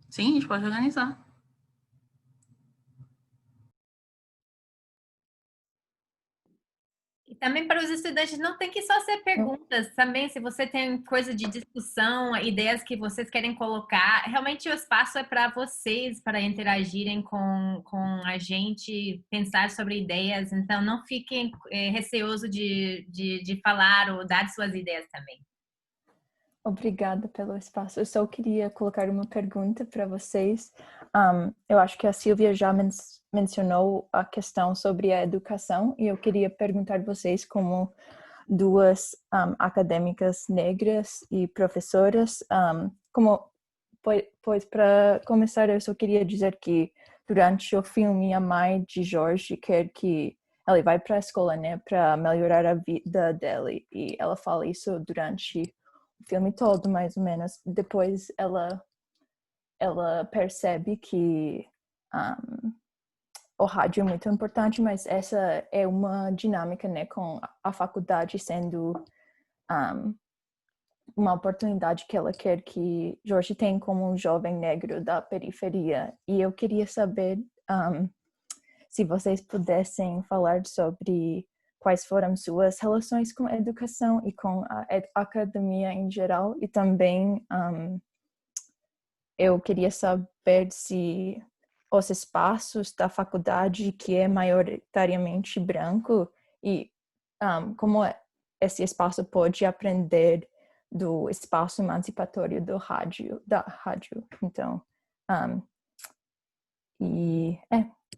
Sim, a gente pode organizar. E também para os estudantes não tem que só ser perguntas, também se você tem coisa de discussão, ideias que vocês querem colocar, realmente o espaço é para vocês, para interagirem com a gente, pensar sobre ideias, então não fiquem receosos de falar ou dar suas ideias também. Obrigada pelo espaço. Eu só queria colocar uma pergunta para vocês. Eu acho que a Silvia já mencionou a questão sobre a educação e eu queria perguntar a vocês, como duas acadêmicas negras e professoras, pois para começar eu só queria dizer que durante o filme a mãe de Jorge quer que ele vai para a escola, né, para melhorar a vida dele, e ela fala isso durante o filme todo, mais ou menos. Depois ela percebe que o rádio é muito importante, mas essa é uma dinâmica, né, com a faculdade sendo uma oportunidade que ela quer que Jorge tenha como um jovem negro da periferia. E eu queria saber se vocês pudessem falar sobre quais foram suas relações com a educação e com a academia em geral. E também eu queria saber se os espaços da faculdade, que é maioritariamente branco, e como esse espaço pode aprender do espaço emancipatório da rádio. Então, e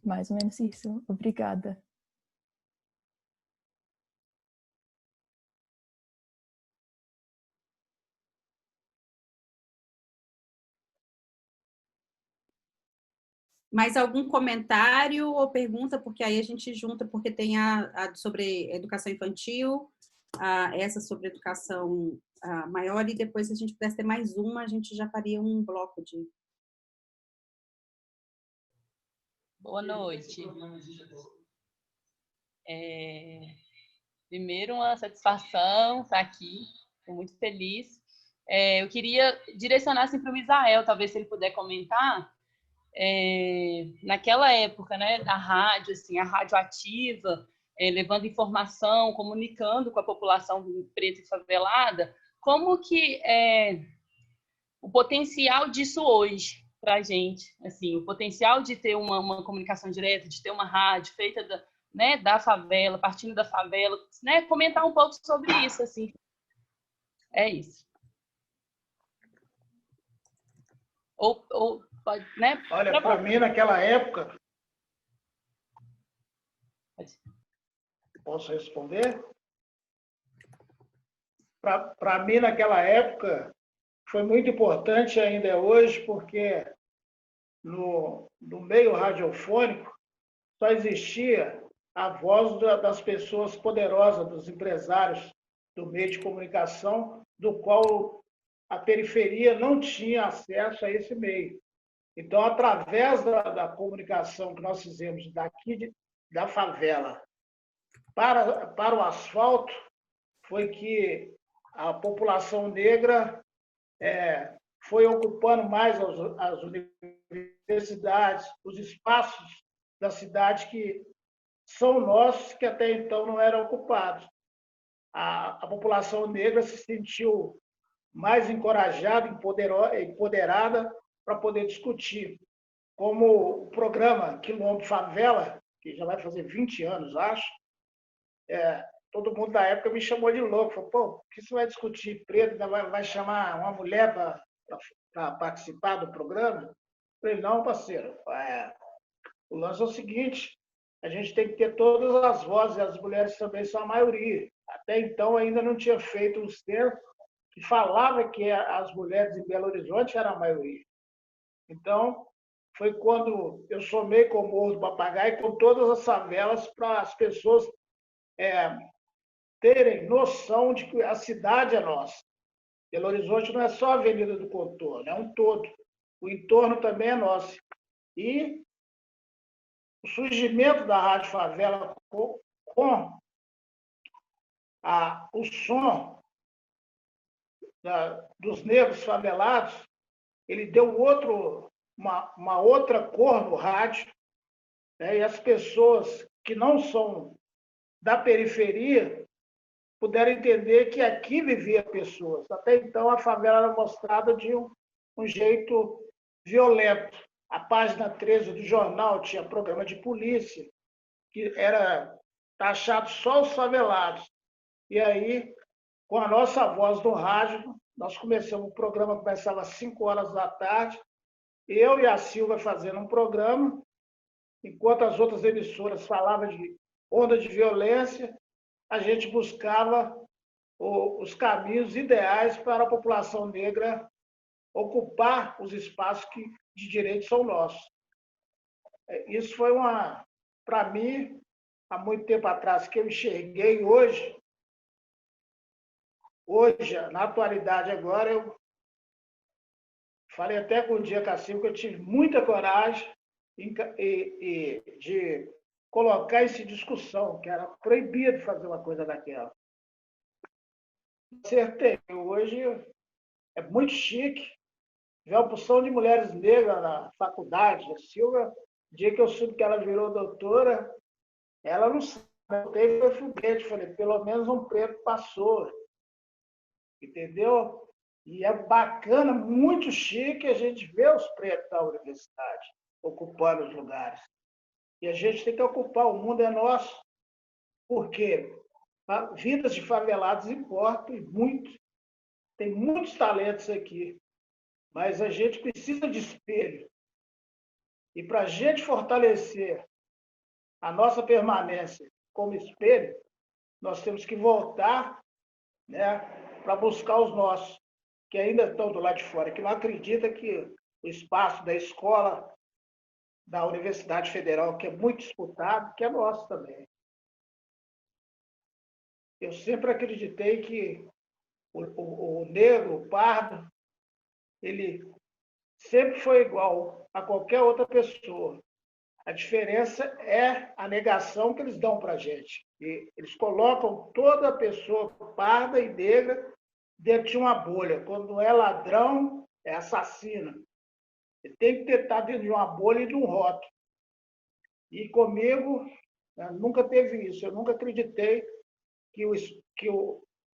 mais ou menos isso. Obrigada. Mais algum comentário ou pergunta? Porque aí a gente junta, porque tem a sobre educação infantil, essa sobre educação maior, e depois, se a gente pudesse ter mais uma, a gente já faria um bloco de... Boa noite. Primeiro, uma satisfação estar aqui, estou muito feliz. Eu queria direcionar assim, para o Israel, talvez se ele puder comentar. Naquela época, né, a rádio, assim, a rádio ativa, levando informação, comunicando com a população preta e favelada, como que o potencial disso hoje para a gente, assim, o potencial de ter uma comunicação direta, de ter uma rádio feita da favela, partindo da favela, né, comentar um pouco sobre isso, assim. É isso. Ou pode, né? Olha, para mim, naquela época... Posso responder? Para mim, naquela época, foi muito importante, ainda é hoje, porque no meio radiofônico só existia a voz das pessoas poderosas, dos empresários do meio de comunicação, do qual a periferia não tinha acesso a esse meio. Então, através da comunicação que nós fizemos daqui da favela para o asfalto, foi que a população negra foi ocupando mais as universidades, os espaços da cidade que são nossos, que até então não eram ocupados. A população negra se sentiu mais encorajada, empoderada para poder discutir. Como o programa Quilombo Favela, que já vai fazer 20 anos, acho, todo mundo da época me chamou de louco. Falou, pô, o que você vai discutir preto? Vai chamar uma mulher para participar do programa? Eu falei, não, parceiro. O lance é o seguinte, a gente tem que ter todas as vozes, e as mulheres também são a maioria. Até então, ainda não tinha feito um censo que falava que as mulheres em Belo Horizonte eram a maioria. Então, foi quando eu somei com o Morro do Papagaio, com todas as favelas, para as pessoas terem noção de que a cidade é nossa. Belo Horizonte não é só a Avenida do Contorno, é um todo. O entorno também é nosso. E o surgimento da Rádio Favela com o som dos negros favelados, ele deu uma outra cor no rádio, né? E as pessoas que não são da periferia puderam entender que aqui vivia pessoas. Até então, a favela era mostrada de um jeito violento. A página 13 do jornal tinha programa de polícia, que era taxado só os favelados. E aí, com a nossa voz no rádio, nós começamos, o programa começava às 5 horas da tarde, eu e a Silvia fazendo um programa, enquanto as outras emissoras falavam de onda de violência, a gente buscava os caminhos ideais para a população negra ocupar os espaços que de direito são nossos. Isso foi para mim, há muito tempo atrás, que eu enxerguei hoje, na atualidade agora, eu falei até com o dia Cassio que eu tive muita coragem de colocar isso em discussão, que era proibido fazer uma coisa daquela. Acertei. Hoje é muito chique ver a porção de mulheres negras na faculdade. A Silvia, no dia que eu soube que ela virou doutora, ela não sabe. Eu teve foguete, falei, pelo menos um preto passou. Entendeu? E é bacana, muito chique a gente ver os pretos da universidade ocupando os lugares. E a gente tem que ocupar, o mundo é nosso. Por quê? Vidas de favelados importam muito. Tem muitos talentos aqui, mas a gente precisa de espelho. E para a gente fortalecer a nossa permanência como espelho, nós temos que voltar, né, para buscar os nossos, que ainda estão do lado de fora, que não acredita que o espaço da escola, da Universidade Federal, que é muito disputado, que é nosso também. Eu sempre acreditei que o negro, o pardo, ele sempre foi igual a qualquer outra pessoa. A diferença é a negação que eles dão para a gente. E eles colocam toda a pessoa parda e negra dentro de uma bolha. Quando é ladrão, é assassino. Ele tem que estar dentro de uma bolha e de um rótulo. E comigo, nunca teve isso. Eu nunca acreditei que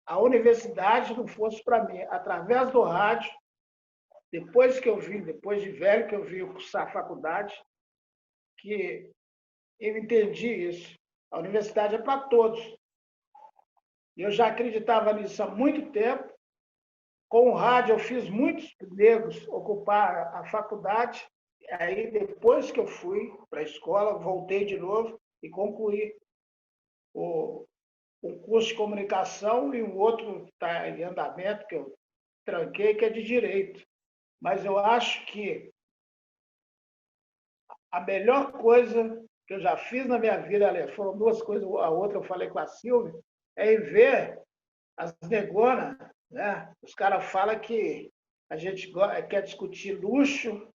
a universidade não fosse para mim. Através do rádio, depois de velho, que eu vim cursar a faculdade, que eu entendi isso. A universidade é para todos. Eu já acreditava nisso há muito tempo. Com o rádio, eu fiz muitos negros ocupar a faculdade. Aí, depois que eu fui para a escola, voltei de novo e concluí um curso de comunicação e um outro está em andamento, que eu tranquei, que é de direito. Mas eu acho que a melhor coisa que eu já fiz na minha vida, foram duas coisas, a outra eu falei com a Silvia, é em ver as negonas, né? Os caras falam que a gente quer discutir luxo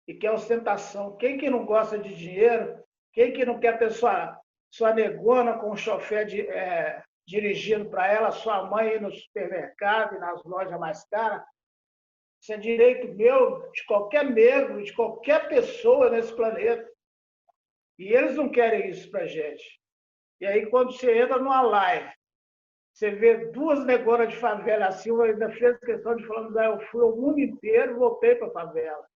e quer ostentação. Quem que não gosta de dinheiro? Quem que não quer ter sua negona com um chofer dirigindo para ela, sua mãe ir no supermercado e nas lojas mais caras? Isso é direito meu, de qualquer negro, de qualquer pessoa nesse planeta. E eles não querem isso para a gente. E aí, quando você entra numa live, você vê duas negonas de favela, a Silva ainda fez questão de falar, eu fui ao mundo inteiro e voltei para a favela.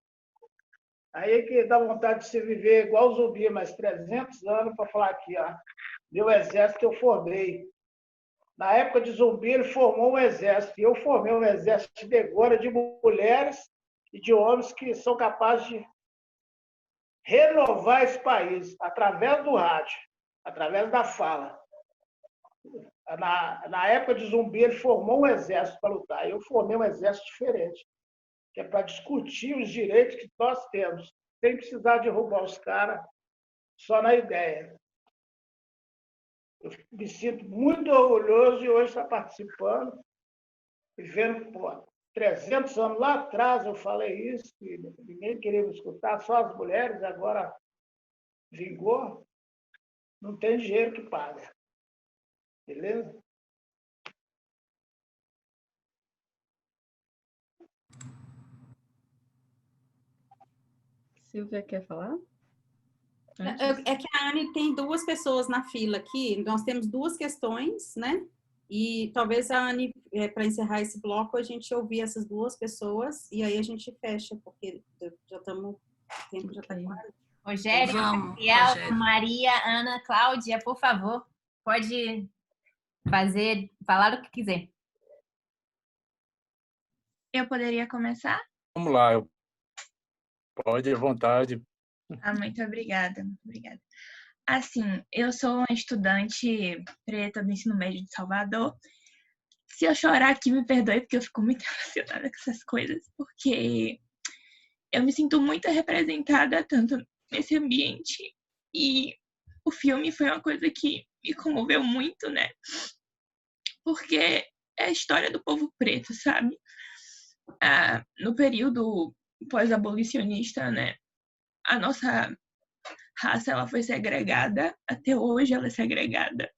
Aí é que dá vontade de se viver igual zumbi, mais 300 anos para falar aqui, ó, meu exército eu formei. Na época de Zumbi, ele formou um exército. E eu formei um exército de negona, de mulheres e de homens que são capazes de renovar esse país através do rádio, através da fala. Na época de Zumbi, ele formou um exército para lutar. Eu formei um exército diferente, que é para discutir os direitos que nós temos, sem precisar derrubar os caras só na ideia. Eu me sinto muito orgulhoso de hoje estar participando e vendo, 300 anos lá atrás eu falei isso, e ninguém queria me escutar, só as mulheres, agora vingou, não tem dinheiro que paga. Beleza? Silvia quer falar? É que a Anne tem duas pessoas na fila aqui, nós temos duas questões, né? E talvez a Anne, para encerrar esse bloco, a gente ouvir essas duas pessoas e aí a gente fecha, porque já estamos, o tempo já está quase. Rogério, Vamos, Gabriel, Rogério. Maria, Ana, Cláudia, por favor, pode falar o que quiser. Eu poderia começar? Vamos lá, pode à vontade. Muito obrigada, muito obrigada. Assim, eu sou uma estudante preta do ensino médio de Salvador. Se eu chorar aqui, me perdoe, porque eu fico muito emocionada com essas coisas, porque eu me sinto muito representada tanto nesse ambiente, e o filme foi uma coisa que me comoveu muito, né? Porque é a história do povo preto, sabe? No período pós-abolicionista, né? A nossa raça, ela foi segregada, até hoje ela é segregada.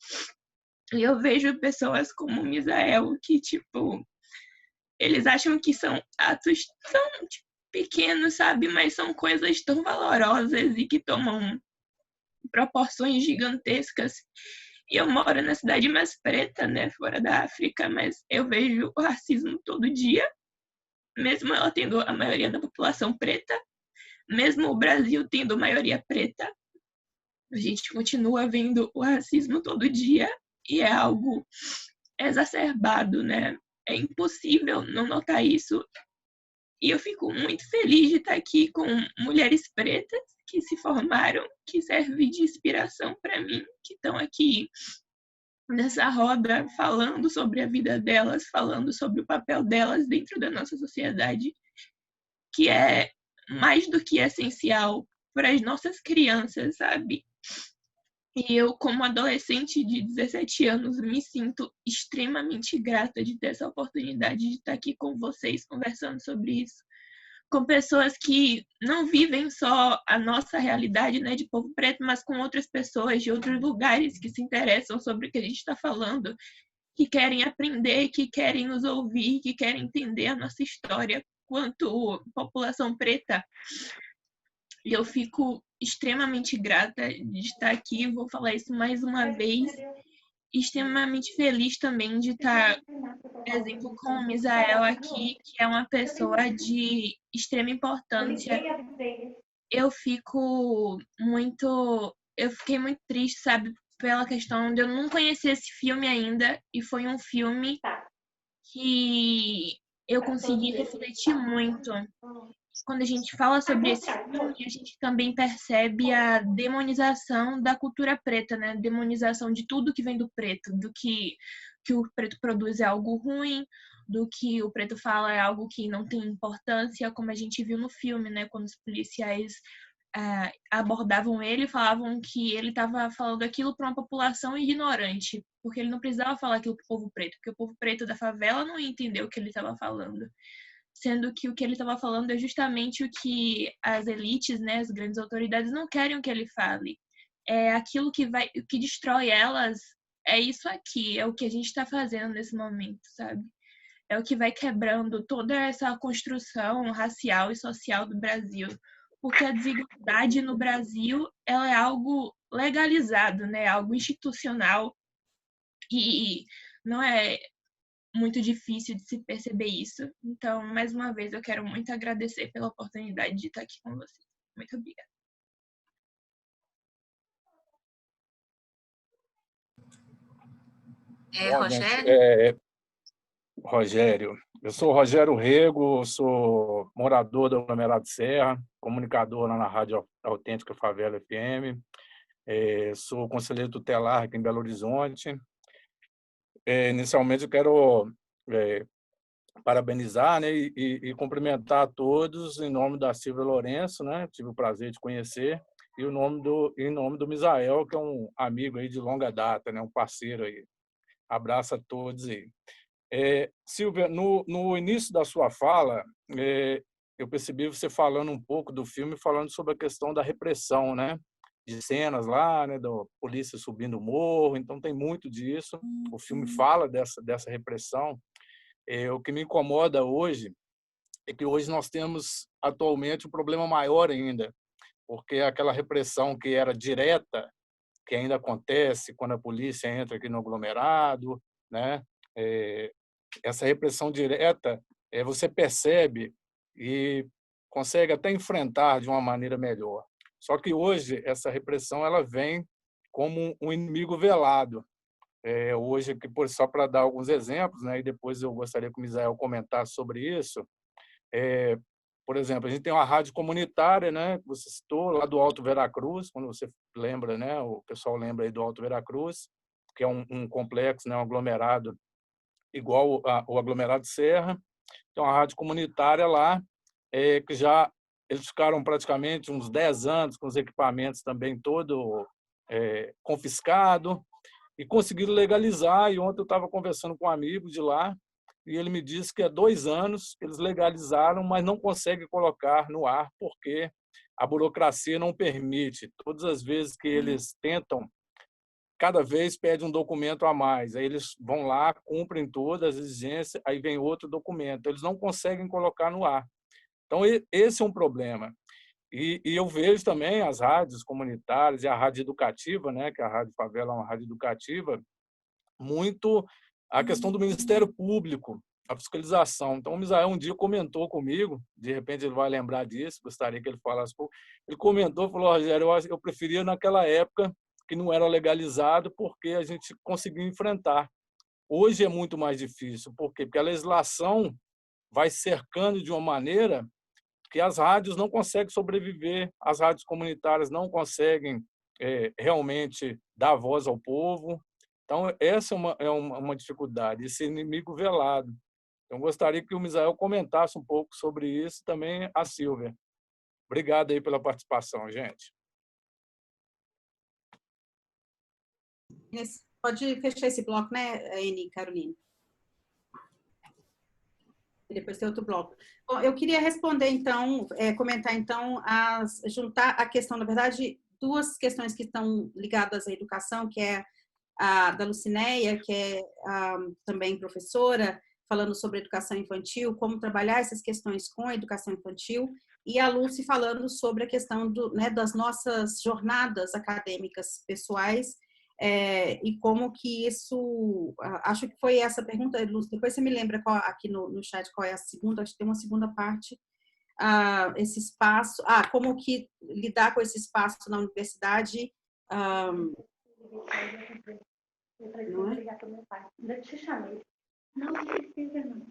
E eu vejo pessoas como o Misael, que, tipo, eles acham que são atos tão pequenos, sabe? Mas são coisas tão valorosas e que tomam proporções gigantescas. E eu moro na cidade mais preta, né? Fora da África, mas eu vejo o racismo todo dia, mesmo ela tendo a maioria da população preta, mesmo o Brasil tendo maioria preta, a gente continua vendo o racismo todo dia e é algo exacerbado, né? É impossível não notar isso. E eu fico muito feliz de estar aqui com mulheres pretas que se formaram, que servem de inspiração para mim, que estão aqui nessa roda falando sobre a vida delas, falando sobre o papel delas dentro da nossa sociedade, que é mais do que essencial para as nossas crianças, sabe? E eu, como adolescente de 17 anos, me sinto extremamente grata de ter essa oportunidade de estar aqui com vocês, conversando sobre isso, com pessoas que não vivem só a nossa realidade, né, de povo preto, mas com outras pessoas de outros lugares que se interessam sobre o que a gente está falando, que querem aprender, que querem nos ouvir, que querem entender a nossa história quanto população preta. E eu fico extremamente grata de estar aqui, vou falar isso mais uma vez, extremamente feliz também de estar, por exemplo, com o Misael aqui, que é uma pessoa de extrema importância. Eu fiquei muito triste, sabe, pela questão de eu não conhecer esse filme ainda, e foi um filme que eu consegui refletir muito. Quando a gente fala sobre esse filme, a gente também percebe a demonização da cultura preta, né? Demonização de tudo que vem do preto, do que o preto produz é algo ruim, do que o preto fala é algo que não tem importância, como a gente viu no filme, né? Quando os policiais abordavam ele e falavam que ele estava falando aquilo para uma população ignorante, porque ele não precisava falar aquilo para o povo preto, porque o povo preto da favela não ia entender o que ele estava falando. Sendo que o que ele estava falando é justamente o que as elites, né, as grandes autoridades não querem que ele fale. É aquilo que destrói elas, é isso aqui, é o que a gente está fazendo nesse momento, sabe? É o que vai quebrando toda essa construção racial e social do Brasil. Porque a desigualdade no Brasil, ela é algo legalizado, né? Algo institucional, e não é muito difícil de se perceber isso. Então, mais uma vez, eu quero muito agradecer pela oportunidade de estar aqui com vocês. Muito obrigada. Rogério? Rogério, eu sou Rogério Rego, sou morador do aglomerado Serra, comunicador lá na Rádio Autêntica Favela FM, sou conselheiro tutelar aqui em Belo Horizonte. Inicialmente, eu quero parabenizar, né, e cumprimentar a todos em nome da Silvia Lourenço, né, tive o prazer de conhecer, e em nome do Misael, que é um amigo aí de longa data, né, um parceiro aí. Abraço a todos aí. Silvia, no início da sua fala, eu percebi você falando um pouco do filme, falando sobre a questão da repressão, né? De cenas lá, né? Da polícia subindo o morro, então tem muito disso. O filme fala dessa repressão. O que me incomoda hoje é que hoje nós temos atualmente um problema maior ainda, porque aquela repressão que era direta, que ainda acontece quando a polícia entra aqui no aglomerado, né? Essa repressão direta, você percebe e consegue até enfrentar de uma maneira melhor. Só que hoje essa repressão ela vem como um inimigo velado. Hoje, só para dar alguns exemplos, né, e depois eu gostaria que o Misael comentasse sobre isso. Por exemplo, a gente tem uma rádio comunitária, né, que você citou, lá do Alto Veracruz, quando você lembra, né, o pessoal lembra aí do Alto Veracruz, que é um complexo, né, um aglomerado igual o aglomerado Serra. Tem uma rádio comunitária lá, que já eles ficaram praticamente uns 10 anos com os equipamentos também todo confiscado, e conseguiram legalizar. E ontem eu estava conversando com um amigo de lá, e ele me disse que há 2 anos eles legalizaram, mas não conseguem colocar no ar, porque a burocracia não permite. Todas as vezes que eles tentam, cada vez pede um documento a mais. Aí eles vão lá, cumprem todas as exigências, aí vem outro documento. Eles não conseguem colocar no ar. Então, esse é um problema. E eu vejo também as rádios comunitárias e a rádio educativa, né, que a Rádio Favela é uma rádio educativa, muito a questão do Ministério Público, a fiscalização. Então, o Misael um dia comentou comigo, de repente ele vai lembrar disso, gostaria que ele falasse pouco. Ele comentou, falou: Rogério, eu preferia naquela época que não era legalizado, porque a gente conseguiu enfrentar. Hoje é muito mais difícil. Por quê? Porque a legislação vai cercando de uma maneira que as rádios não conseguem sobreviver, as rádios comunitárias não conseguem realmente dar voz ao povo. Então, essa é uma dificuldade, esse inimigo velado. Então, gostaria que o Misael comentasse um pouco sobre isso, também a Silvia. Obrigado aí pela participação, gente. Pode fechar esse bloco, né, Anne e Carolina? E depois tem outro bloco. Bom, eu queria responder, então, comentar, então, juntar a questão, na verdade, 2 questões que estão ligadas à educação, que é a da Lucinéia, que é também professora, falando sobre educação infantil, como trabalhar essas questões com a educação infantil, e a Lucy falando sobre a questão das nossas jornadas acadêmicas pessoais, e como que isso, acho que foi essa pergunta, Lúcia, depois você me lembra aqui no chat qual é a segunda, acho que tem uma segunda parte, esse espaço, como que lidar com esse espaço na universidade, não precisa não.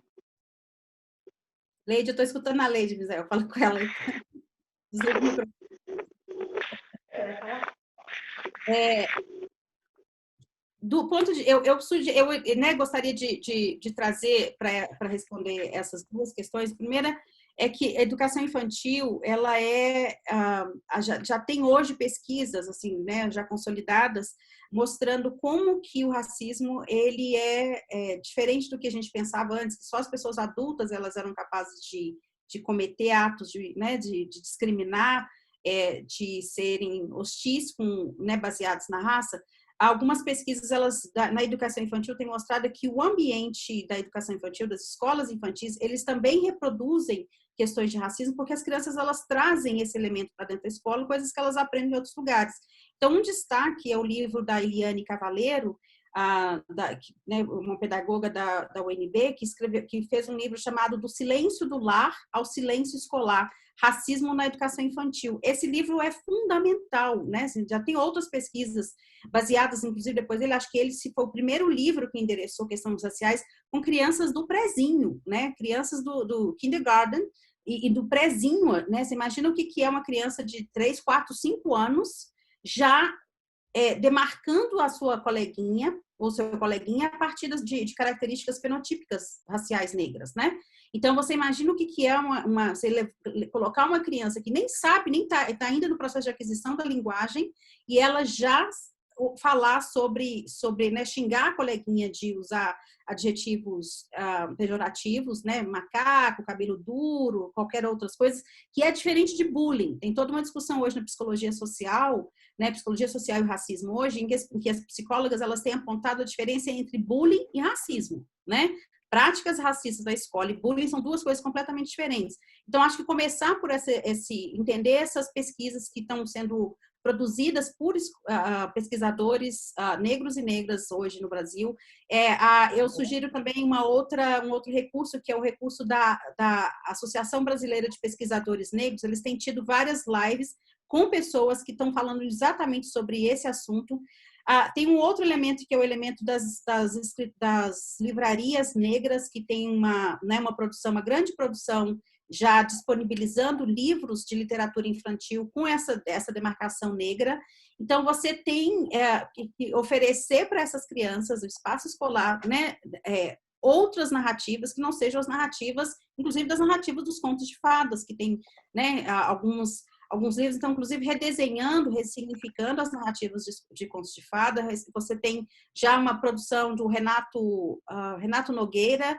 Leide, eu estou escutando a Leide, Misael, fala com ela. Desliga o microfone. Do ponto de, eu gostaria de trazer para responder essas 2 questões. A primeira é que a educação infantil, ela já tem hoje pesquisas assim, né, já consolidadas, mostrando como que o racismo ele é diferente do que a gente pensava antes, que só as pessoas adultas elas eram capazes de cometer atos de discriminar, de serem hostis baseados na raça. Algumas pesquisas na educação infantil têm mostrado que o ambiente da educação infantil, das escolas infantis, eles também reproduzem questões de racismo, porque as crianças elas trazem esse elemento para dentro da escola, coisas que elas aprendem em outros lugares. Então, um destaque é o livro da Eliane Cavaleiro, uma pedagoga da UNB, que fez um livro chamado Do Silêncio do Lar ao Silêncio Escolar, Racismo na Educação Infantil. Esse livro é fundamental, né? Já tem outras pesquisas baseadas, inclusive, depois ele, acho que ele foi o primeiro livro que endereçou questões raciais com crianças do prezinho, né? Crianças do kindergarten e do prezinho, né? Você imagina o que é uma criança de 3, 4, 5 anos já demarcando a sua coleguinha ou seu coleguinha a partir de características fenotípicas raciais negras, né? Então, você imagina o que é você colocar uma criança que nem sabe, nem está ainda no processo de aquisição da linguagem, e ela já falar sobre né, xingar a coleguinha de usar adjetivos pejorativos, né, macaco, cabelo duro, qualquer outras coisas, que é diferente de bullying. Tem toda uma discussão hoje na psicologia social, né, psicologia social e racismo hoje, em que as psicólogas elas têm apontado a diferença entre bullying e racismo, né? práticas racistas da escola e bullying são duas coisas completamente diferentes. Então, acho que começar por entender essas pesquisas que estão sendo produzidas por pesquisadores negros e negras hoje no Brasil. Eu sugiro também um outro recurso, que é o recurso da Associação Brasileira de Pesquisadores Negros. Eles têm tido várias lives com pessoas que estão falando exatamente sobre esse assunto. Tem um outro elemento, que é o elemento das livrarias negras, que tem uma produção, uma grande produção, já disponibilizando livros de literatura infantil com essa demarcação negra. Então, você tem que oferecer para essas crianças, o espaço escolar, né, outras narrativas que não sejam as narrativas, inclusive das narrativas dos contos de fadas, que tem, né, alguns livros, então, inclusive, redesenhando, ressignificando as narrativas de contos de fada. Você tem já uma produção do Renato Nogueira,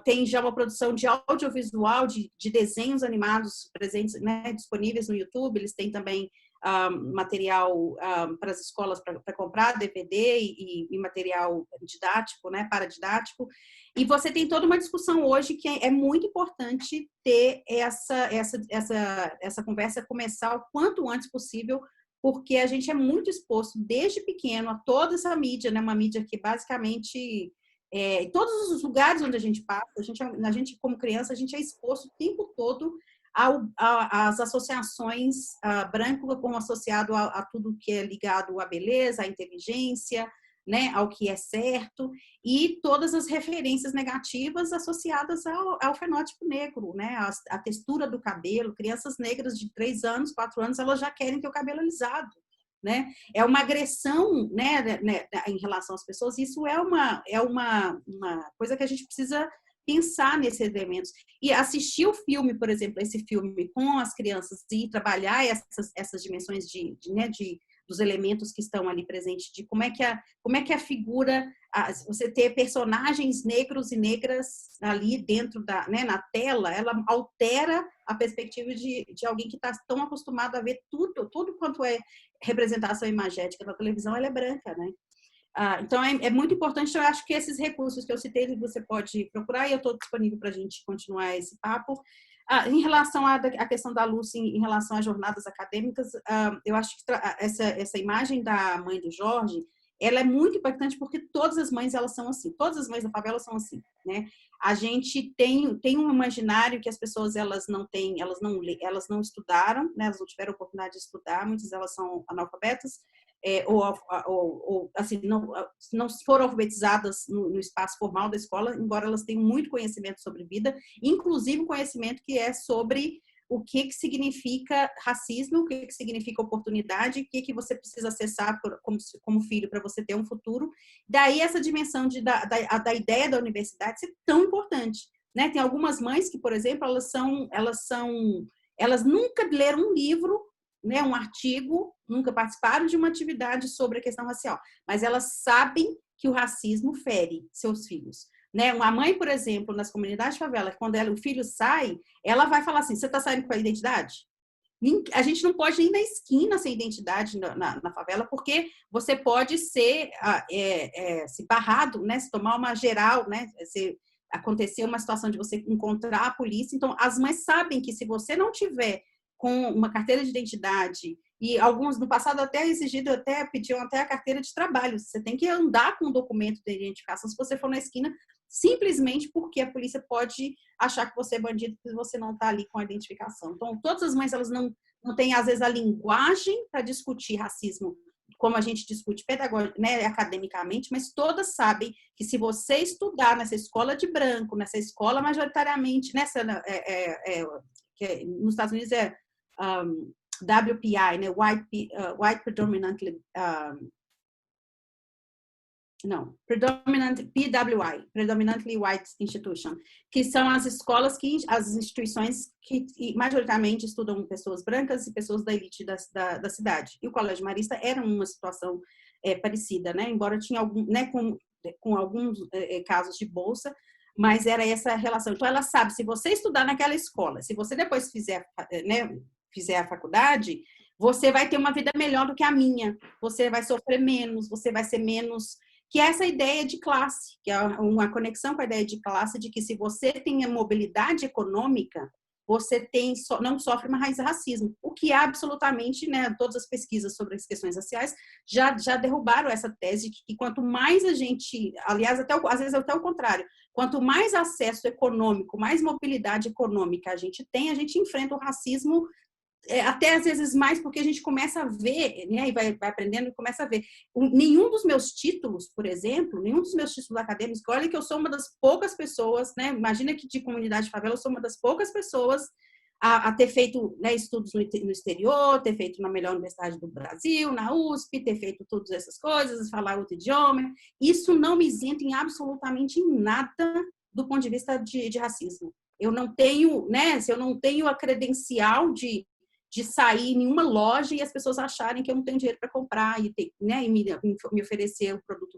tem já uma produção de audiovisual, de desenhos animados presentes, né, disponíveis no YouTube. Eles têm também material para as escolas para comprar, DVD e material didático, né, paradidático. E você tem toda uma discussão hoje que é muito importante ter essa conversa começar o quanto antes possível, porque a gente é muito exposto desde pequeno a toda essa mídia, né, uma mídia que basicamente... em todos os lugares onde a gente passa, a gente como criança, a gente é exposto o tempo todo às associações branco como associado a tudo que é ligado à beleza, à inteligência, né, ao que é certo, e todas as referências negativas associadas ao fenótipo negro, né, a textura do cabelo. Crianças negras de 3 anos, 4 anos, elas já querem ter o cabelo alisado, né? É uma agressão, né, em relação às pessoas. Isso é uma coisa que a gente precisa pensar nesses elementos. E assistir o filme, por exemplo, esse filme com as crianças e trabalhar essas dimensões dos elementos que estão ali presentes, de como é que a figura, você ter personagens negros e negras ali dentro né, na tela, ela altera a perspectiva de alguém que está tão acostumado a ver tudo quanto é representação imagética na televisão, ela é branca, né? Então, é muito importante. Eu acho que esses recursos que eu citei, você pode procurar, e eu estou disponível para a gente continuar esse papo. Em relação à questão da Lucy, em relação às jornadas acadêmicas, eu acho que essa imagem da mãe do Jorge, ela é muito impactante, porque todas as mães, elas são assim. Todas as mães da favela são assim, né? A gente tem um imaginário que as pessoas, elas não estudaram, né? Elas não tiveram oportunidade de estudar, muitas delas são analfabetas, ou assim, não foram alfabetizadas no espaço formal da escola, embora elas tenham muito conhecimento sobre vida, inclusive conhecimento que é sobre o que significa racismo, o que significa oportunidade, o que você precisa acessar como filho para você ter um futuro. Daí essa dimensão da ideia da universidade ser tão importante, né? Tem algumas mães que, por exemplo, elas nunca leram um livro, né, um artigo, nunca participaram de uma atividade sobre a questão racial, mas elas sabem que o racismo fere seus filhos, né? Uma mãe, por exemplo, nas comunidades de favela, quando o filho sai, ela vai falar assim: você está saindo com a identidade? A gente não pode ir na esquina sem identidade na favela, porque você pode ser se barrado, né? Se tomar uma geral, né? Se acontecer uma situação de você encontrar a polícia. Então, as mães sabem que se você não tiver com uma carteira de identidade, e alguns no passado pediam até a carteira de trabalho, você tem que andar com o documento de identificação se você for na esquina, simplesmente porque a polícia pode achar que você é bandido, porque você não está ali com a identificação. Então, todas as mães, elas não têm, às vezes, a linguagem para discutir racismo, como a gente discute né, academicamente, mas todas sabem que se você estudar nessa escola de branco, nessa escola majoritariamente, que nos Estados Unidos é WPI, né, White Predominantly, PWI, Predominantly White Institution, que são as instituições que majoritariamente estudam pessoas brancas e pessoas da elite da cidade. E o Colégio Marista era uma situação parecida, né, embora tinha com alguns casos de bolsa, mas era essa relação. Então, ela sabe, se você estudar naquela escola, se você depois fizer a faculdade, você vai ter uma vida melhor do que a minha. Você vai sofrer menos, você vai ser menos que é essa ideia de classe, que é uma conexão com a ideia de classe, de que se você tem a mobilidade econômica, você não sofre mais racismo, o que absolutamente, né, todas as pesquisas sobre as questões raciais já derrubaram essa tese de que quanto mais a gente, aliás, às vezes até o contrário, quanto mais acesso econômico, mais mobilidade econômica a gente tem, a gente enfrenta o racismo até às vezes mais, porque a gente começa a ver, né, e vai aprendendo e começa a ver. Nenhum dos meus títulos, por exemplo, nenhum dos meus títulos acadêmicos, olha que eu sou uma das poucas pessoas, né, imagina que de comunidade de favela eu sou uma das poucas pessoas a ter feito, né, estudos no exterior, ter feito na melhor universidade do Brasil, na USP, ter feito todas essas coisas, falar outro idioma. Isso não me isenta em absolutamente nada do ponto de vista de racismo. Eu não tenho, né, se eu não tenho a credencial de sair em nenhuma loja e as pessoas acharem que eu não tenho dinheiro para comprar e, né, e me oferecer o produto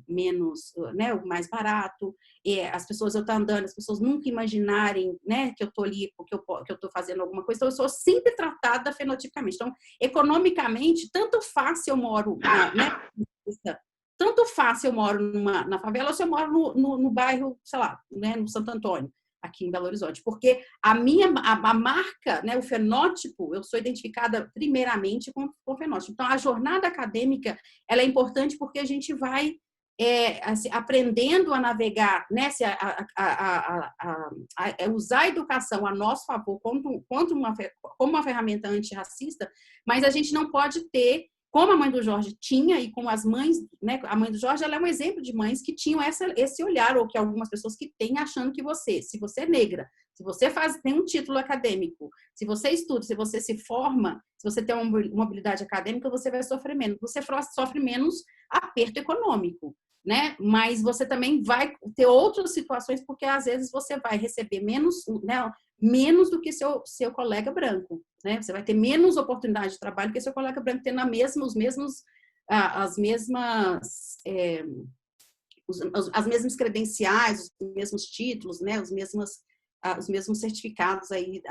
menos, né, o mais barato. E as pessoas, eu estou andando, as pessoas nunca imaginarem, né, que eu estou ali porque eu estou fazendo alguma coisa. Então, eu sou sempre tratada fenotipicamente. Então, economicamente, tanto faz se eu moro, né, tanto faz se eu moro na favela ou se eu moro no bairro, sei lá, né, no Santo Antônio, aqui em Belo Horizonte, porque a marca, né, o fenótipo, eu sou identificada primeiramente com o fenótipo. Então, a jornada acadêmica, ela é importante porque a gente vai assim, aprendendo a navegar, né, usar a educação a nosso favor como uma ferramenta antirracista, mas a gente não pode ter, como a mãe do Jorge tinha, e como as mães, né, a mãe do Jorge, ela é um exemplo de mães que tinham esse olhar, ou que algumas pessoas que têm, achando que se você é negra, se você tem um título acadêmico, se você estuda, se você se forma, se você tem uma mobilidade acadêmica, você vai sofrer menos. Você sofre menos aperto econômico, né? Mas você também vai ter outras situações, porque às vezes você vai receber menos, né, menos do que seu colega branco, né? Você vai ter menos oportunidade de trabalho que seu colega branco tendo as mesmas credenciais, os mesmos títulos, né? Os mesmos certificados aí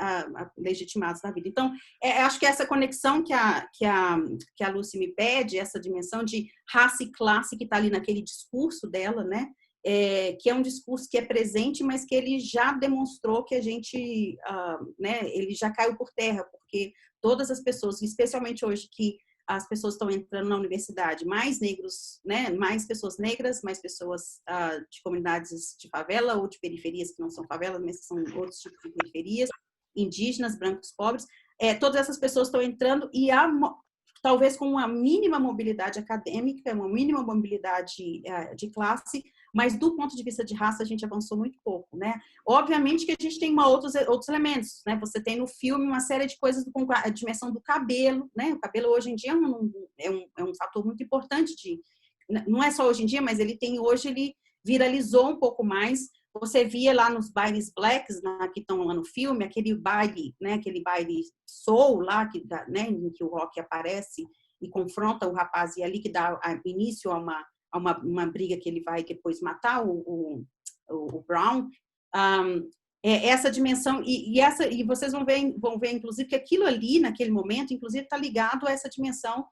legitimados da vida. Então, acho que essa conexão que a Lucy me pede, essa dimensão de raça e classe que está ali naquele discurso dela, né? Que é um discurso que é presente, mas que ele já demonstrou que a gente, né, ele já caiu por terra, porque todas as pessoas, especialmente hoje que as pessoas estão entrando na universidade, mais negros, né, mais pessoas negras, mais pessoas de comunidades de favela ou de periferias que não são favelas, mas que são outros tipos de periferias, indígenas, brancos, pobres, todas essas pessoas estão entrando e talvez com uma mínima mobilidade acadêmica, uma mínima mobilidade de classe, mas do ponto de vista de raça a gente avançou muito pouco, né? Obviamente que a gente tem outros elementos, né? Você tem no filme uma série de coisas com a dimensão do cabelo, né? O cabelo hoje em dia é um fator muito importante não é só hoje em dia, mas ele viralizou um pouco mais. Você via lá nos bailes blacks, que estão lá no filme, aquele baile, né, aquele baile soul lá, né, em que o Rock aparece e confronta o rapaz, e ali que dá início a uma briga que ele vai depois matar o Brown. Essa dimensão, e vocês vão ver, inclusive, que aquilo ali, naquele momento, inclusive, está ligado a essa dimensão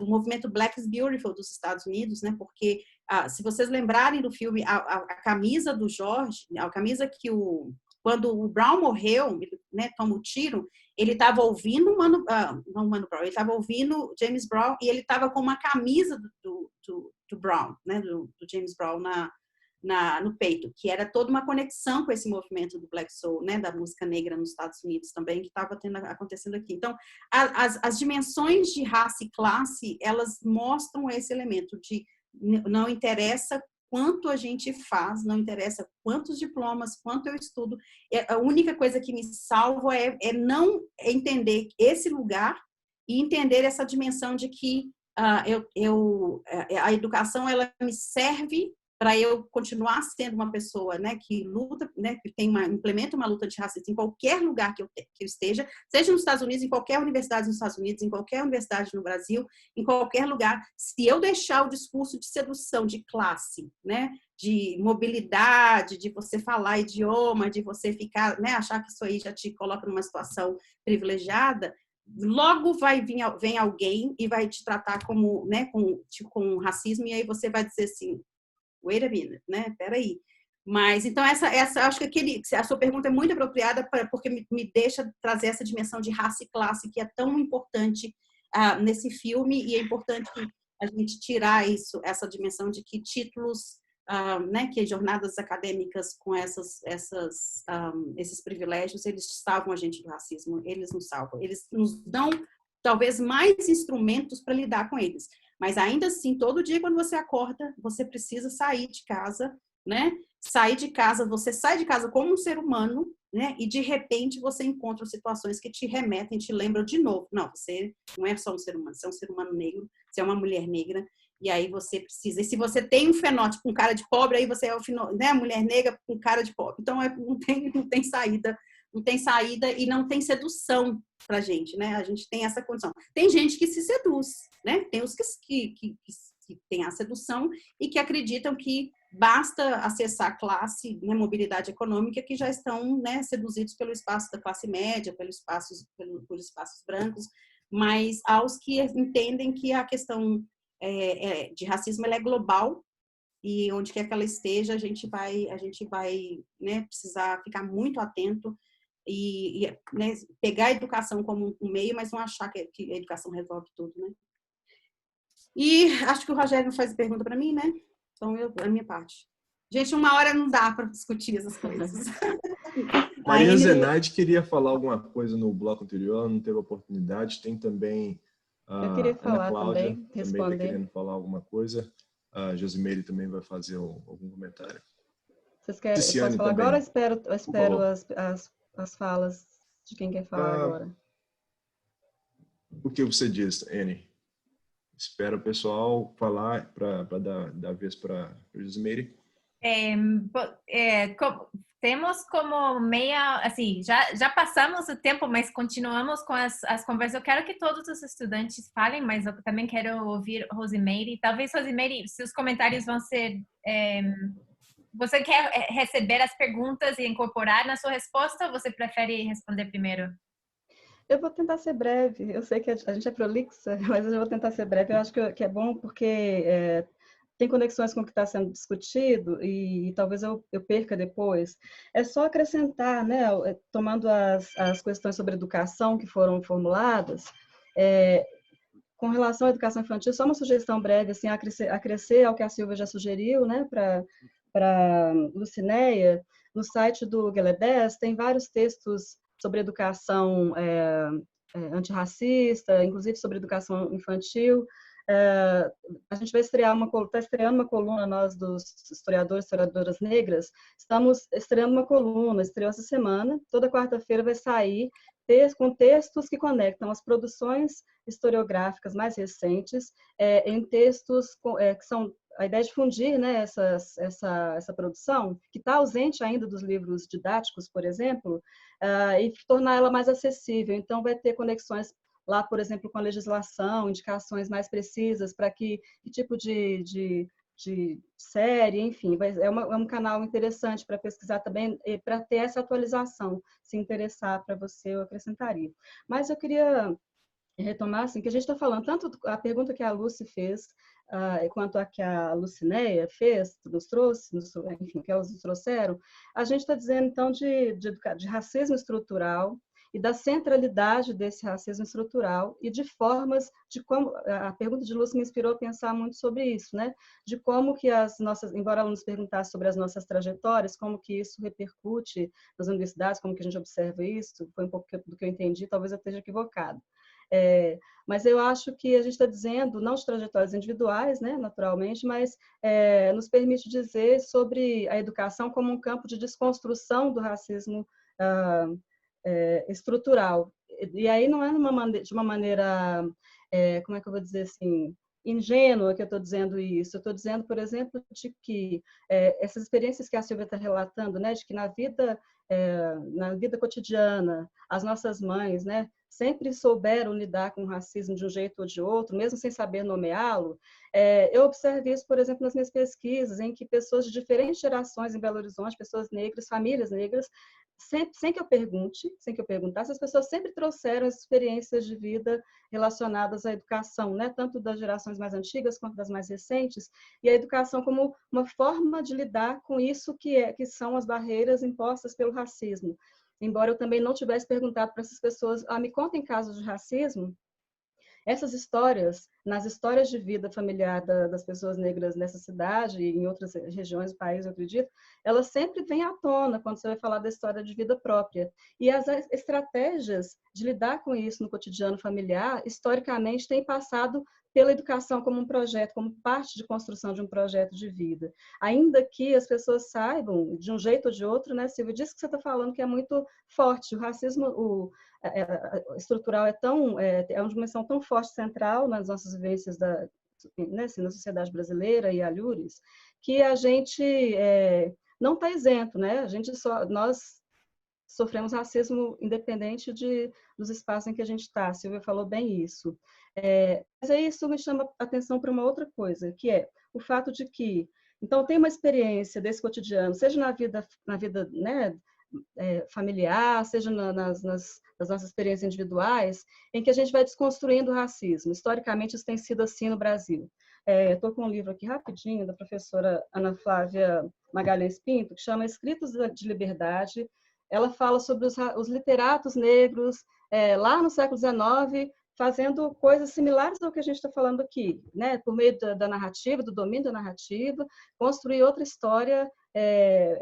do movimento Black is Beautiful dos Estados Unidos, né? Porque se vocês lembrarem do filme, a camisa do Jorge, a camisa que quando o Brown morreu, ele, né, toma o tiro, ele estava ouvindo ele estava ouvindo James Brown, e ele estava com uma camisa do Brown, né, do James Brown no peito, que era toda uma conexão com esse movimento do Black Soul, né, da música negra nos Estados Unidos também, que estava acontecendo aqui. Então, as dimensões de raça e classe, elas mostram esse elemento de não interessa quanto a gente faz, não interessa quantos diplomas, quanto eu estudo, a única coisa que me salva é não entender esse lugar e entender essa dimensão de que a educação, ela me serve para eu continuar sendo uma pessoa, né, que luta, né, que implementa uma luta de racismo em qualquer lugar que eu esteja, seja nos Estados Unidos, em qualquer universidade nos Estados Unidos, em qualquer universidade no Brasil, em qualquer lugar. Se eu deixar o discurso de sedução de classe, né, de mobilidade, de você falar idioma, de você ficar, né, achar que isso aí já te coloca numa situação privilegiada, logo vem alguém e vai te tratar como, né, com racismo, e aí você vai dizer assim, wait a minute, né, peraí. Mas, então, acho que a sua pergunta é muito apropriada porque me deixa trazer essa dimensão de raça e classe que é tão importante nesse filme, e é importante a gente tirar essa dimensão de que títulos, né, que jornadas acadêmicas com esses privilégios, eles salvam a gente do racismo, eles nos salvam, eles nos dão talvez mais instrumentos para lidar com eles, mas ainda assim, todo dia quando você acorda, você precisa sair de casa, né? Você sai de casa como um ser humano, né? E de repente você encontra situações que te remetem, te lembram de novo. Não, você não é só um ser humano, você é um ser humano negro, você é uma mulher negra, e aí você precisa. E se você tem um fenótipo com cara de pobre, aí você é né, a mulher negra com cara de pobre. Então não tem saída. Não tem saída e não tem sedução pra gente, né? A gente tem essa condição. Tem gente que se seduz, né? Tem os que têm a sedução e que acreditam que basta acessar a classe, né, mobilidade econômica, que já estão, né, seduzidos pelo espaço da classe média, por espaços brancos, mas aos que entendem que a questão de racismo ela é global, e onde quer que ela esteja, a gente vai né, precisar ficar muito atento e né, pegar a educação como um meio, mas não achar que a educação resolve tudo, né? E acho que o Rogério não faz pergunta para mim, né? Então, a minha parte. Gente, 1 hora não dá para discutir essas coisas. Maria Zenaide queria falar alguma coisa no bloco anterior, não teve oportunidade. Tem também eu queria falar Ana Cláudia, também está querendo falar alguma coisa. A Josimeire também vai fazer algum comentário. Vocês querem? Posso falar agora ou eu espero as falas de quem quer falar agora? O que você diz, Anne? Espera o pessoal falar para dar vez para a Josimeire. Temos como meia, assim, já passamos o tempo, mas continuamos com as conversas. Eu quero que todos os estudantes falem, mas eu também quero ouvir Rosimeire. Talvez, Rosimeire, seus comentários vão ser... você quer receber as perguntas e incorporar na sua resposta, ou você prefere responder primeiro? Eu vou tentar ser breve. Eu sei que a gente é prolixa, mas eu vou tentar ser breve. Eu acho que é bom porque tem conexões com o que está sendo discutido e talvez eu perca depois. É só acrescentar, né, tomando as questões sobre educação que foram formuladas, com relação à educação infantil, só uma sugestão breve, assim, acrescer ao que a Silvia já sugeriu, né, para Lucinéia, no site do Gueledés tem vários textos sobre educação antirracista, inclusive sobre educação infantil. A gente vai está estreando uma coluna, nós dos historiadoras negras, estamos estreando uma coluna, estreou essa semana, toda quarta-feira vai sair com textos que conectam as produções historiográficas mais recentes em textos que são a ideia de fundir, né, essa produção, que está ausente ainda dos livros didáticos, por exemplo, e tornar ela mais acessível. Então, vai ter conexões lá, por exemplo, com a legislação, indicações mais precisas para que tipo de série, enfim, é um canal interessante para pesquisar também, para ter essa atualização, se interessar para você, eu acrescentaria. Mas eu queria retomar, assim, que a gente está falando, tanto a pergunta que a Lucy fez, quanto a que a Lucinéia fez, nos trouxe, enfim, que elas nos trouxeram, a gente está dizendo, então, de racismo estrutural e da centralidade desse racismo estrutural e de formas de como... A pergunta de Lúcia me inspirou a pensar muito sobre isso, né? De como que embora ela nos perguntasse sobre as nossas trajetórias, como que isso repercute nas universidades, como que a gente observa isso, foi um pouco do que eu entendi, talvez eu esteja equivocada. Mas eu acho que a gente está dizendo, não de trajetórias individuais, né, naturalmente, mas nos permite dizer sobre a educação como um campo de desconstrução do racismo estrutural. E aí não é de uma maneira, como é que eu vou dizer assim, ingênua que eu estou dizendo isso. Eu estou dizendo, por exemplo, de que essas experiências que a Silvia está relatando, né, de que na vida cotidiana, as nossas mães, né, sempre souberam lidar com o racismo de um jeito ou de outro, mesmo sem saber nomeá-lo. Eu observo isso, por exemplo, nas minhas pesquisas, em que pessoas de diferentes gerações em Belo Horizonte, pessoas negras, famílias negras, sem que eu perguntasse, as pessoas sempre trouxeram as experiências de vida relacionadas à educação, né? Tanto das gerações mais antigas quanto das mais recentes, e a educação como uma forma de lidar com isso que são as barreiras impostas pelo racismo. Embora eu também não tivesse perguntado para essas pessoas, me contem casos de racismo. Essas histórias, nas histórias de vida familiar das pessoas negras nessa cidade e em outras regiões do país, eu acredito, elas sempre vêm à tona quando você vai falar da história de vida própria. E as estratégias de lidar com isso no cotidiano familiar, historicamente, têm passado pela educação como um projeto, como parte de construção de um projeto de vida. Ainda que as pessoas saibam, de um jeito ou de outro, né, Silvia, disso que você está falando que é muito forte. O racismo estrutural é uma dimensão tão forte, central nas nossas vivências né, assim, na sociedade brasileira e alhures, que a gente não está isento, né? Nós sofremos racismo independente dos espaços em que a gente está. A Silvia falou bem isso. Mas aí isso me chama a atenção para uma outra coisa, que é o fato de que, então, tem uma experiência desse cotidiano, seja na vida né, familiar, seja nas nossas experiências individuais, em que a gente vai desconstruindo o racismo. Historicamente, isso tem sido assim no Brasil. Estou com um livro aqui rapidinho, da professora Ana Flávia Magalhães Pinto, que chama Escritos de Liberdade. Ela fala sobre os literatos negros lá no século XIX, fazendo coisas similares ao que a gente está falando aqui, né? Por meio da narrativa, do domínio da narrativa, construir outra história,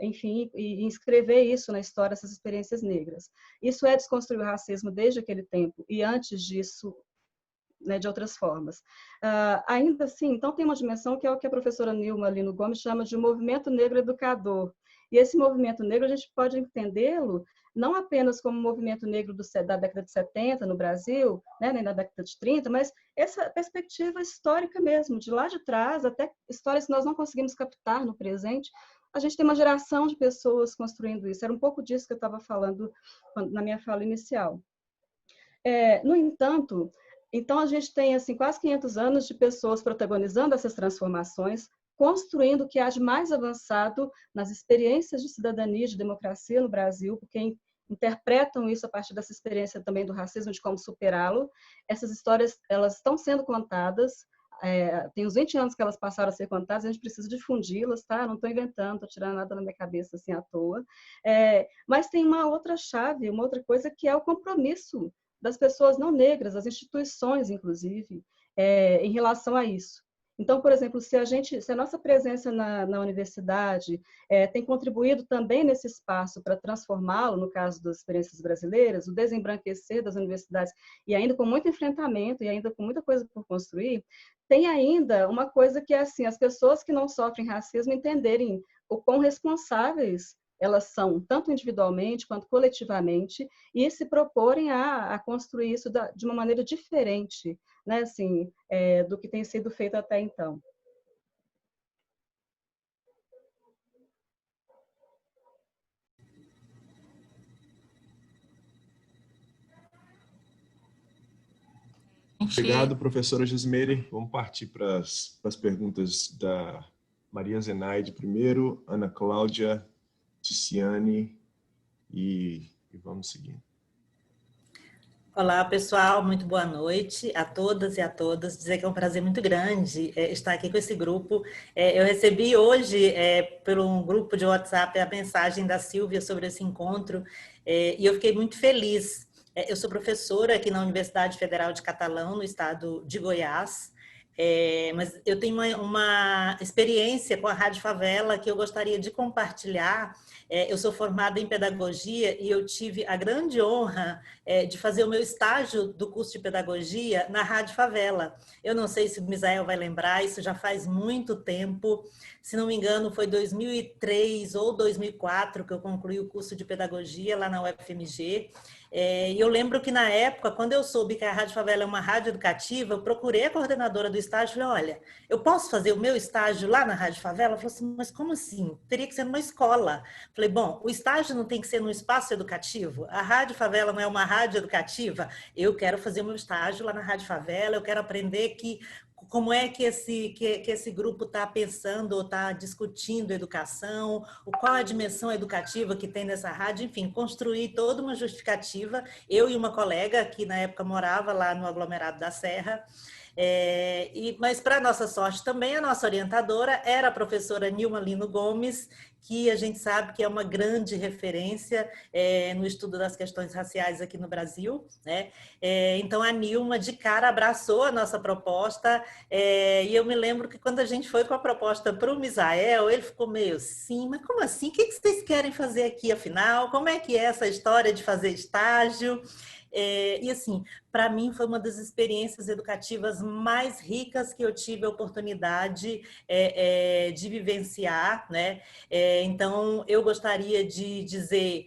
enfim, e inscrever isso na história, essas experiências negras. Isso é desconstruir o racismo desde aquele tempo, e antes disso, né, de outras formas. Ainda assim, então tem uma dimensão que é o que a professora Nilma Lino Gomes chama de movimento negro educador. E esse movimento negro, a gente pode entendê-lo não apenas como movimento negro da década de 70 no Brasil, né, nem da década de 30, mas essa perspectiva histórica mesmo, de lá de trás, até histórias que nós não conseguimos captar no presente. A gente tem uma geração de pessoas construindo isso. Era um pouco disso que eu estava falando na minha fala inicial. No entanto, então a gente tem assim, quase 500 anos de pessoas protagonizando essas transformações, construindo o que há de mais avançado nas experiências de cidadania e de democracia no Brasil, porque interpretam isso a partir dessa experiência também do racismo, de como superá-lo. Essas histórias, elas estão sendo contadas, tem uns 20 anos que elas passaram a ser contadas, a gente precisa difundi-las, tá? Não estou inventando, estou tirando nada da minha cabeça assim à toa. Mas tem uma outra chave, uma outra coisa, que é o compromisso das pessoas não negras, das instituições, inclusive, em relação a isso. Então, por exemplo, se a nossa presença na universidade tem contribuído também nesse espaço para transformá-lo, no caso das experiências brasileiras, o desembranquecer das universidades, e ainda com muito enfrentamento, e ainda com muita coisa por construir, tem ainda uma coisa que é assim, as pessoas que não sofrem racismo entenderem o quão responsáveis elas são, tanto individualmente quanto coletivamente, e se proporem a construir isso de uma maneira diferente, né, assim, do que tem sido feito até então. Obrigado, professora Gismeire. Vamos partir para as perguntas da Maria Zenaide primeiro, Ana Cláudia, Ticiane e vamos seguir. Olá, pessoal, muito boa noite a todas e a todas. Dizer que é um prazer muito grande estar aqui com esse grupo. Eu recebi hoje, pelo um grupo de WhatsApp, a mensagem da Silvia sobre esse encontro e eu fiquei muito feliz. Eu sou professora aqui na Universidade Federal de Catalão, no estado de Goiás, mas eu tenho uma experiência com a Rádio Favela que eu gostaria de compartilhar. Eu sou formada em pedagogia e eu tive a grande honra de fazer o meu estágio do curso de pedagogia na Rádio Favela. Eu não sei se o Misael vai lembrar, isso já faz muito tempo. Se não me engano, foi 2003 ou 2004 que eu concluí o curso de pedagogia lá na UFMG. E eu lembro que na época, quando eu soube que a Rádio Favela é uma rádio educativa, eu procurei a coordenadora do estágio e falei, olha, eu posso fazer o meu estágio lá na Rádio Favela? Ela falou assim, mas como assim? Teria que ser numa escola. Falei, bom, o estágio não tem que ser num espaço educativo? A Rádio Favela não é uma rádio educativa? Eu quero fazer o meu estágio lá na Rádio Favela, eu quero aprender como é que esse grupo está pensando ou está discutindo educação, qual a dimensão educativa que tem nessa rádio, enfim, construir toda uma justificativa. Eu e uma colega que na época morava lá no aglomerado da Serra, mas para nossa sorte também a nossa orientadora era a professora Nilma Lino Gomes, que a gente sabe que é uma grande referência no estudo das questões raciais aqui no Brasil, né? Então a Nilma de cara abraçou a nossa proposta, e eu me lembro que quando a gente foi com a proposta para o Misael, ele ficou meio assim, mas como assim? O que vocês querem fazer aqui afinal? Como é que é essa história de fazer estágio? E assim, para mim foi uma das experiências educativas mais ricas que eu tive a oportunidade de vivenciar, né? Então, eu gostaria de dizer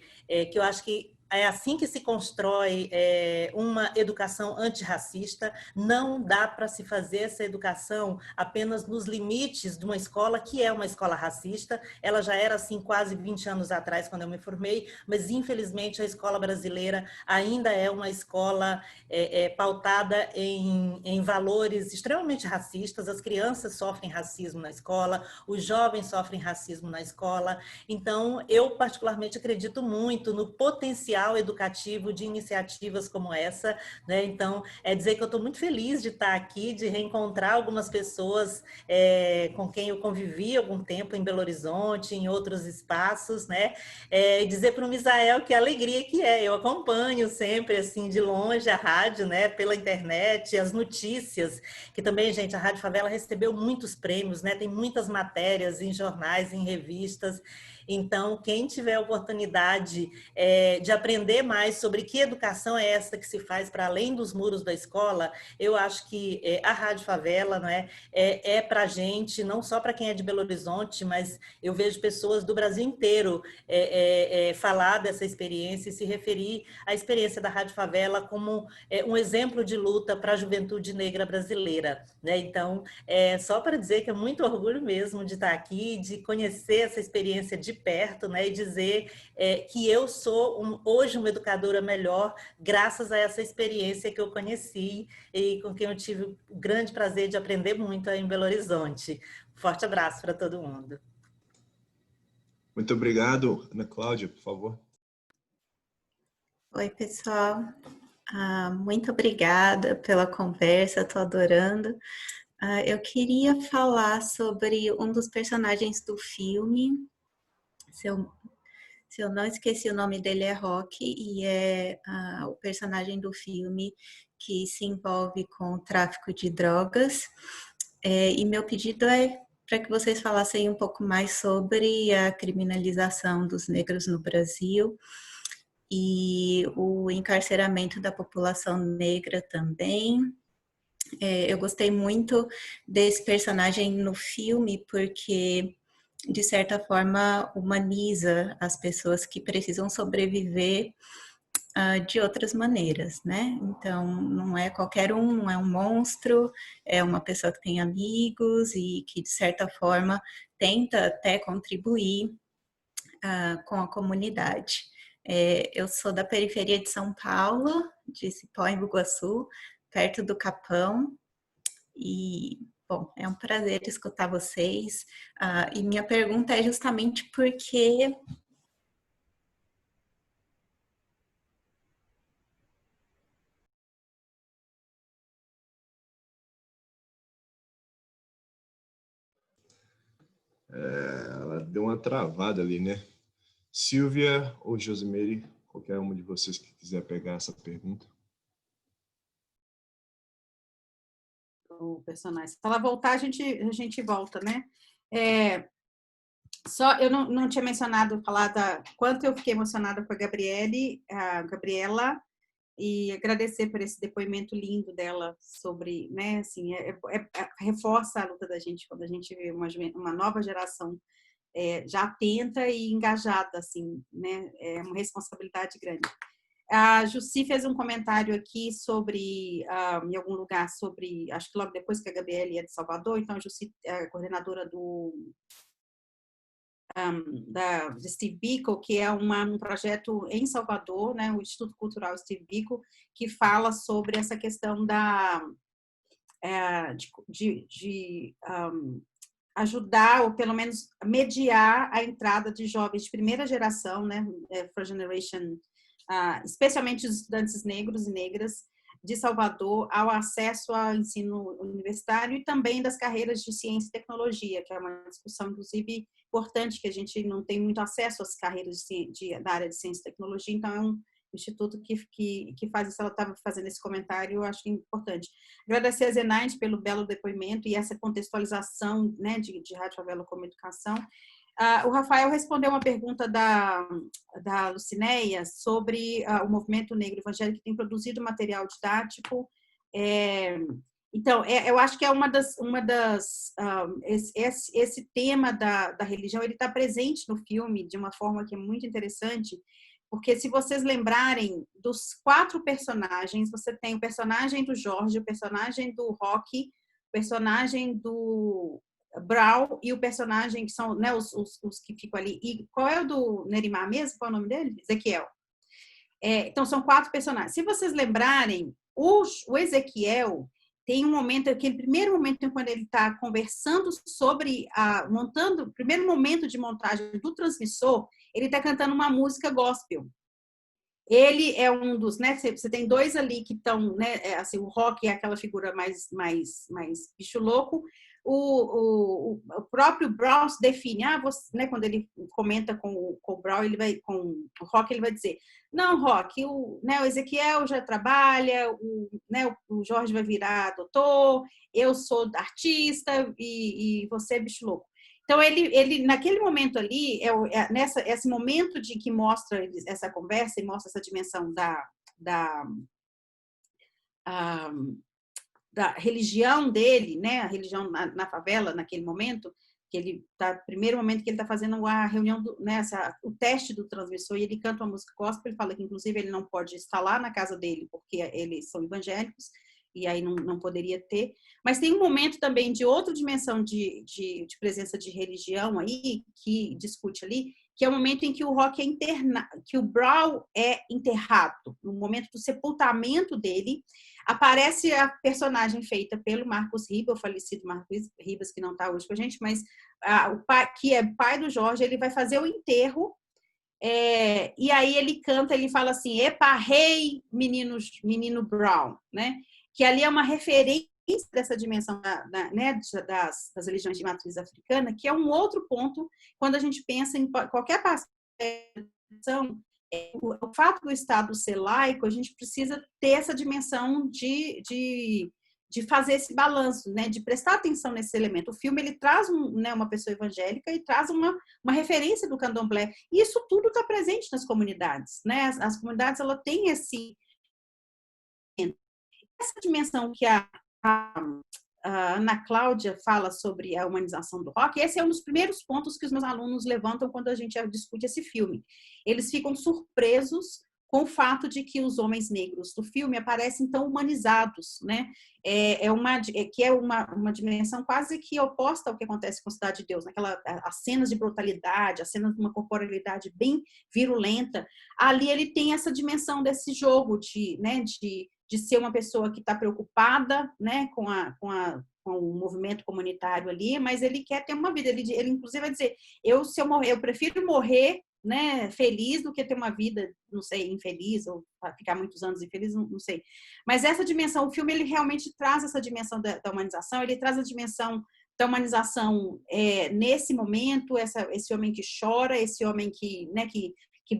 que eu acho que é assim que se constrói uma educação antirracista. Não dá para se fazer essa educação apenas nos limites de uma escola que é uma escola racista. Ela já era assim quase 20 anos atrás, quando eu me formei, mas infelizmente a escola brasileira ainda é uma escola pautada em valores extremamente racistas. As crianças sofrem racismo na escola, os jovens sofrem racismo na escola. Então, eu particularmente acredito muito no potencial educativo de iniciativas como essa, né? Então, dizer que eu estou muito feliz de estar aqui, de reencontrar algumas pessoas com quem eu convivi algum tempo em Belo Horizonte, em outros espaços, né? E dizer para o Misael que a alegria que eu acompanho sempre, assim, de longe a rádio, né? Pela internet, as notícias, que também, gente, a Rádio Favela recebeu muitos prêmios, né? Tem muitas matérias em jornais, em revistas. Então, quem tiver a oportunidade de aprender mais sobre que educação é essa que se faz para além dos muros da escola, eu acho que a Rádio Favela, não é para a gente, não só para quem é de Belo Horizonte, mas eu vejo pessoas do Brasil inteiro falar dessa experiência e se referir à experiência da Rádio Favela como um exemplo de luta para a juventude negra brasileira, né? Então, só para dizer que é muito orgulho mesmo de estar aqui, de conhecer essa experiência de perto, né? E dizer que eu sou hoje uma educadora melhor graças a essa experiência que eu conheci e com quem eu tive o grande prazer de aprender muito em Belo Horizonte. Forte abraço para todo mundo. Muito obrigado. Ana Cláudia, por favor. Oi, pessoal. Muito obrigada pela conversa, estou adorando. Eu queria falar sobre um dos personagens do filme. Se eu não esqueci, o nome dele é Rocky e é o personagem do filme que se envolve com o tráfico de drogas. E meu pedido é para que vocês falassem um pouco mais sobre a criminalização dos negros no Brasil e o encarceramento da população negra também. Eu gostei muito desse personagem no filme porque, de certa forma, humaniza as pessoas que precisam sobreviver de outras maneiras, né? Então, não é qualquer um, não é um monstro, é uma pessoa que tem amigos e que, de certa forma, tenta até contribuir com a comunidade. Eu sou da periferia de São Paulo, de Cipó, em Bugaçu, perto do Capão, e, bom, é um prazer escutar vocês. E minha pergunta é justamente porque ela deu uma travada ali, né? Silvia ou Josemary, qualquer uma de vocês que quiser pegar essa pergunta. O personagem. Se ela voltar, a gente volta, né? Eu não tinha mencionado, quanto eu fiquei emocionada com a Gabriela, e agradecer por esse depoimento lindo dela sobre, né, assim, reforça a luta da gente quando a gente vê uma nova geração já atenta e engajada, assim, né? É uma responsabilidade grande. A Jussi fez um comentário aqui sobre, em algum lugar, sobre, acho que logo depois que a Gabriela é de Salvador, então a Jussi é a coordenadora de Steve Biko, que é um projeto em Salvador, né, o Instituto Cultural Steve Biko, que fala sobre essa questão ajudar, ou pelo menos mediar a entrada de jovens de primeira geração, né, First Generation, especialmente os estudantes negros e negras de Salvador, ao acesso ao ensino universitário e também das carreiras de ciência e tecnologia, que é uma discussão, inclusive, importante, que a gente não tem muito acesso às carreiras da área de ciência e tecnologia, então é um instituto que faz isso. Ela estava fazendo esse comentário, eu acho importante. Agradecer a Zenaide pelo belo depoimento e essa contextualização, né, de Rádio Favela como educação. O Rafael respondeu uma pergunta da Lucinéia sobre o movimento negro evangélico que tem produzido material didático. Então, eu acho que é esse tema da religião, ele está presente no filme de uma forma que é muito interessante, porque se vocês lembrarem dos 4 personagens, você tem o personagem do Jorge, o personagem do Roque, o personagem do Brau e o personagem que são, né, os que ficam ali. E qual é o do Nerimar mesmo? Qual é o nome dele? Ezequiel. Então, são 4 personagens. Se vocês lembrarem, o Ezequiel tem um momento, aquele primeiro momento quando ele está conversando sobre, montando, o primeiro momento de montagem do transmissor, ele está cantando uma música gospel. Ele é um dos, né? Você tem 2 ali que estão, né? Assim, o Roque é aquela figura mais bicho louco. O próprio Brown se define, você, né, quando ele comenta com o Brown, com o Roque, ele vai dizer: não, Roque, o Ezequiel já trabalha, o Jorge vai virar doutor, eu sou artista e você é bicho louco. Então, ele naquele momento ali, esse momento de que mostra essa conversa e mostra essa dimensão da religião dele, né? A religião na favela, naquele momento, que ele tá, primeiro momento que ele está fazendo a reunião, o teste do transmissor, e ele canta uma música gospel, ele fala que, inclusive, ele não pode instalar na casa dele, porque eles são evangélicos, e aí não poderia ter. Mas tem um momento também de outra dimensão de presença de religião aí, que discute ali, que é o momento em que o Roque que o Brown é enterrado. No momento do sepultamento dele, aparece a personagem feita pelo Marcos Ribas, o falecido Marcos Ribas, que não está hoje com a gente, mas o pai, que é pai do Jorge, ele vai fazer o enterro, e aí ele canta, ele fala assim: epa, rei, menino Brown, né? Que ali é uma referência dessa dimensão né, das religiões de matriz africana, que é um outro ponto quando a gente pensa em qualquer participação. O fato do Estado ser laico, a gente precisa ter essa dimensão de fazer esse balanço, né, de prestar atenção nesse elemento. O filme ele traz uma pessoa evangélica e traz uma referência do candomblé. E isso tudo está presente nas comunidades, né? As comunidades ela tem essa dimensão que a Ana Cláudia fala sobre a humanização do rock. Esse é um dos primeiros pontos que os meus alunos levantam quando a gente discute esse filme. Eles ficam surpresos com o fato de que os homens negros do filme aparecem tão humanizados, né? Que é uma dimensão quase que oposta ao que acontece com Cidade de Deus, as cenas de brutalidade, as cenas de uma corporalidade bem virulenta. Ali ele tem essa dimensão desse jogo de ser uma pessoa que está preocupada, né, com o movimento comunitário ali, mas ele quer ter uma vida. Ele inclusive vai dizer: se eu morrer, eu prefiro morrer, né, feliz do que ter uma vida, não sei, infeliz, ou ficar muitos anos infeliz, não sei. Mas essa dimensão, o filme, ele realmente traz essa dimensão da humanização, ele traz a dimensão da humanização nesse momento, esse homem que chora, esse homem que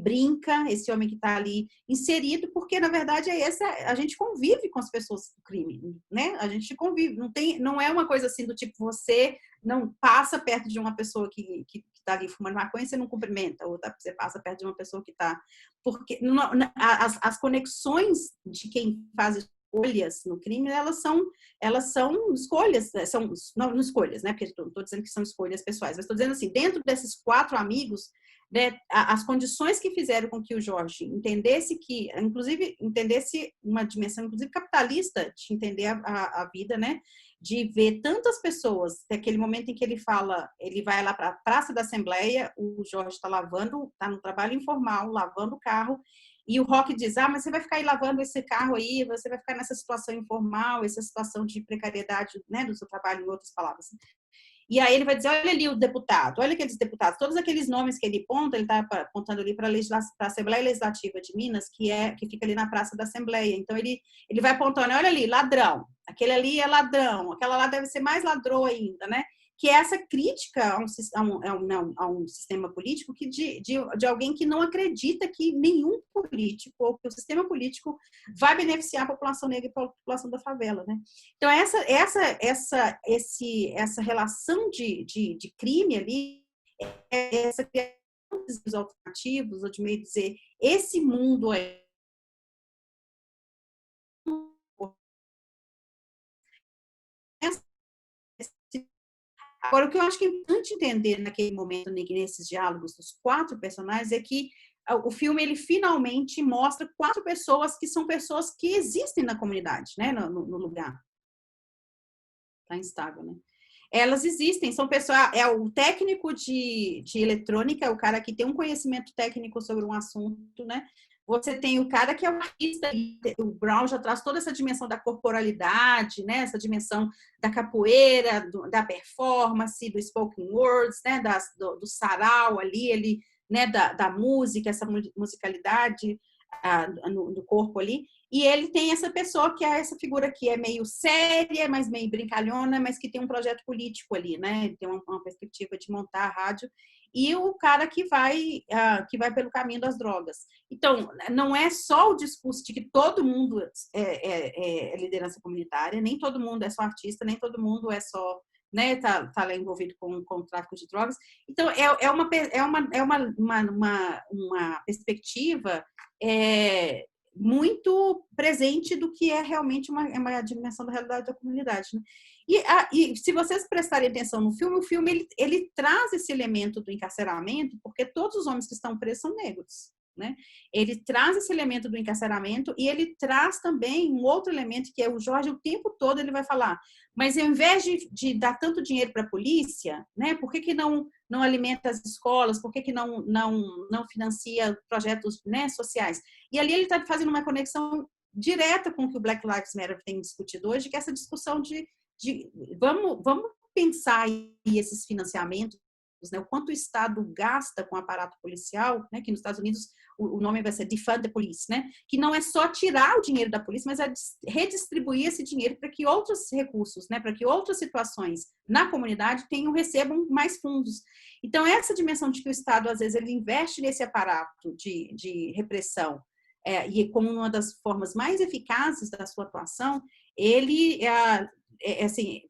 brinca, esse homem que está ali inserido, porque, na verdade, a gente convive com as pessoas do crime, né? A gente convive, não é uma coisa assim do tipo, você não passa perto de uma pessoa que está ali fumando maconha e você não cumprimenta, ou você passa perto de uma pessoa que está... Porque as conexões de quem faz escolhas no crime, elas são escolhas, não escolhas, né? Porque não estou dizendo que são escolhas pessoais, mas estou dizendo assim, dentro desses 4 amigos, né, as condições que fizeram com que o Jorge entendesse uma dimensão, inclusive capitalista, de entender a vida, né, de ver tantas pessoas, naquele momento em que ele vai lá para a Praça da Assembleia, o Jorge está no trabalho informal, lavando o carro, E o Rock diz, mas você vai ficar aí lavando esse carro aí, você vai ficar nessa situação informal, essa situação de precariedade, né, do seu trabalho, em outras palavras. E aí ele vai dizer, olha ali o deputado, olha aqueles deputados, todos aqueles nomes que ele aponta, ele está apontando ali para a Assembleia Legislativa de Minas, que fica ali na Praça da Assembleia. Então ele vai apontando, olha ali, ladrão, aquele ali é ladrão, aquela lá deve ser mais ladrão ainda, né? Que é essa crítica a um sistema político de alguém que não acredita que nenhum político ou que o sistema político vai beneficiar a população negra e a população da favela, né? Então, essa relação de crime ali, essa criação dos alternativos, ou de meio dizer, esse mundo é Agora, o que eu acho que é importante entender naquele momento, nesses diálogos dos 4 personagens, é que o filme, ele finalmente mostra 4 pessoas que são pessoas que existem na comunidade, né, no lugar. Tá instável, né? Elas existem, são pessoas... É o técnico de eletrônica, é o cara que tem um conhecimento técnico sobre um assunto, né? Você tem o cara que é o artista, o Brown já traz toda essa dimensão da corporalidade, né? Essa dimensão da capoeira, da performance, do spoken words, né? Do sarau ali, ele, né? Da música, essa musicalidade no corpo ali. E ele tem essa pessoa que é essa figura que é meio séria, mas meio brincalhona, mas que tem um projeto político ali, né? Ele tem uma perspectiva de montar a rádio. E o cara que vai pelo caminho das drogas. Então, não é só o discurso de que todo mundo é liderança comunitária, nem todo mundo é só artista, nem todo mundo é só, né, tá lá envolvido com o tráfico de drogas. Então, é uma perspectiva muito presente do que é realmente uma dimensão da realidade da comunidade, né? E se vocês prestarem atenção no filme, o filme ele traz esse elemento do encarceramento, porque todos os homens que estão presos são negros, né? Ele traz esse elemento do encarceramento e ele traz também um outro elemento que é o Jorge, o tempo todo ele vai falar, mas ao invés de dar tanto dinheiro para a polícia, né? Por que não alimenta as escolas? Por que não financia projetos, né, sociais? E ali ele está fazendo uma conexão direta com o que o Black Lives Matter tem discutido hoje, que é essa discussão de vamos pensar aí esses financiamentos, né, o quanto o Estado gasta com o aparato policial, né, que nos Estados Unidos o nome vai ser Defund the Police, né, que não é só tirar o dinheiro da polícia, mas é redistribuir esse dinheiro para que outros recursos, né, para que outras situações na comunidade recebam mais fundos. Então, essa dimensão de que o Estado, às vezes, ele investe nesse aparato de repressão, e como uma das formas mais eficazes da sua atuação, ele assim,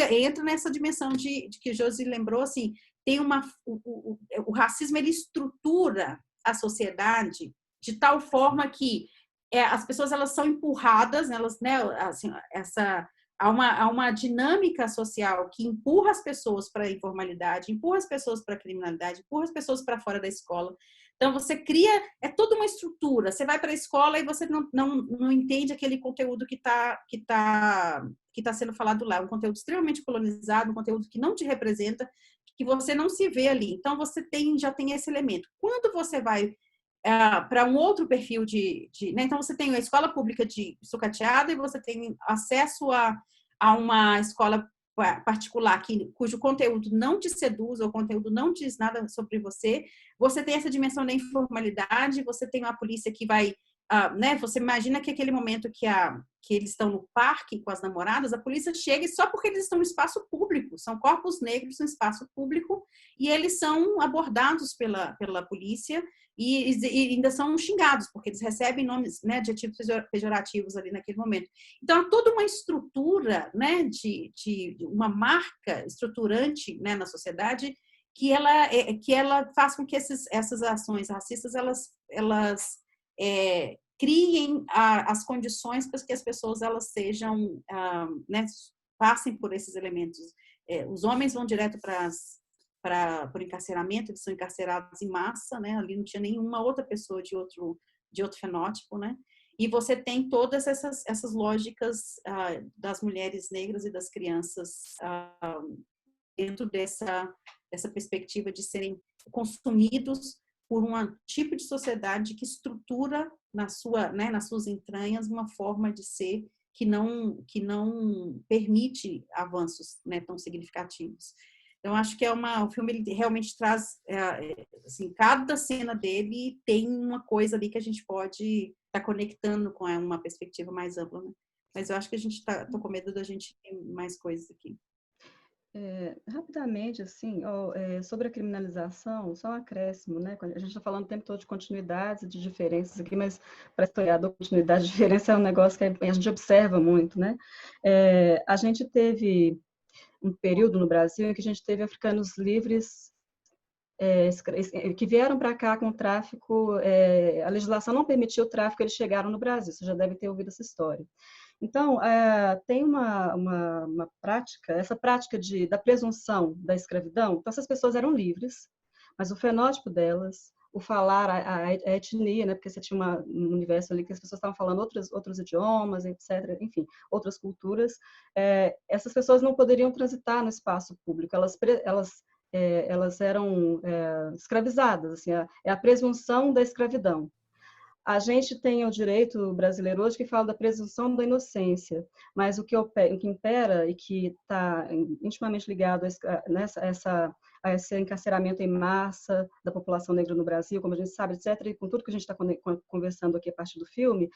entra nessa dimensão de que o Josi lembrou, assim, tem o racismo, ele estrutura a sociedade de tal forma que as pessoas, elas são empurradas, elas, né, assim, há uma dinâmica social que empurra as pessoas para a informalidade, empurra as pessoas para a criminalidade, empurra as pessoas para fora da escola. Então, você cria, toda uma estrutura. Você vai para a escola e você não entende aquele conteúdo que tá sendo falado lá. Um conteúdo extremamente colonizado, um conteúdo que não te representa, que você não se vê ali. Então, você já tem esse elemento. Quando você vai para um outro perfil né? Então, você tem a escola pública de sucateada e você tem acesso a uma escola particular cujo conteúdo não te seduz, ou o conteúdo não diz nada sobre você. Você tem essa dimensão da informalidade, você tem uma polícia que vai, né, você imagina que aquele momento que eles estão no parque com as namoradas, a polícia chega e só porque eles estão no espaço público, são corpos negros no espaço público, e eles são abordados pela polícia e ainda são xingados, porque eles recebem nomes, né, adjetivos pejorativos ali naquele momento. Então, há toda uma estrutura, né, de uma marca estruturante, né, na sociedade, que ela faz com que essas ações racistas, elas criem as condições para que as pessoas, elas sejam, né, passem por esses elementos. Os homens vão direto para o encarceramento, eles são encarcerados em massa, né? Ali não tinha nenhuma outra pessoa de outro fenótipo, né? E você tem todas essas lógicas das mulheres negras e das crianças dentro dessa perspectiva de serem consumidos por um tipo de sociedade que estrutura nas suas entranhas uma forma de ser que não permite avanços, né, tão significativos. Então, acho que o filme ele realmente traz, assim, cada cena dele tem uma coisa ali que a gente pode estar conectando com uma perspectiva mais ampla, né? Mas eu acho que tô com medo da gente ter mais coisas aqui. Rapidamente, assim, sobre a criminalização, só um acréscimo, né? A gente está falando o tempo todo de continuidades e de diferenças aqui, mas para historiador, continuidade e diferença é um negócio que a gente observa muito, né? A gente teve um período no Brasil em que a gente teve africanos livres que vieram para cá com o tráfico, a legislação não permitiu o tráfico, eles chegaram no Brasil, você já deve ter ouvido essa história. Então, tem uma prática, essa prática da presunção da escravidão. Então, essas pessoas eram livres, mas o fenótipo delas, o falar, a etnia, né, porque você tinha um universo ali que as pessoas estavam falando outros idiomas, etc., enfim, outras culturas, essas pessoas não poderiam transitar no espaço público, elas eram escravizadas, assim, é a presunção da escravidão. A gente tem o direito brasileiro hoje que fala da presunção da inocência, mas o que impera e que está intimamente ligado a esse encarceramento em massa da população negra no Brasil, como a gente sabe, etc., e com tudo que a gente está conversando aqui a partir do filme,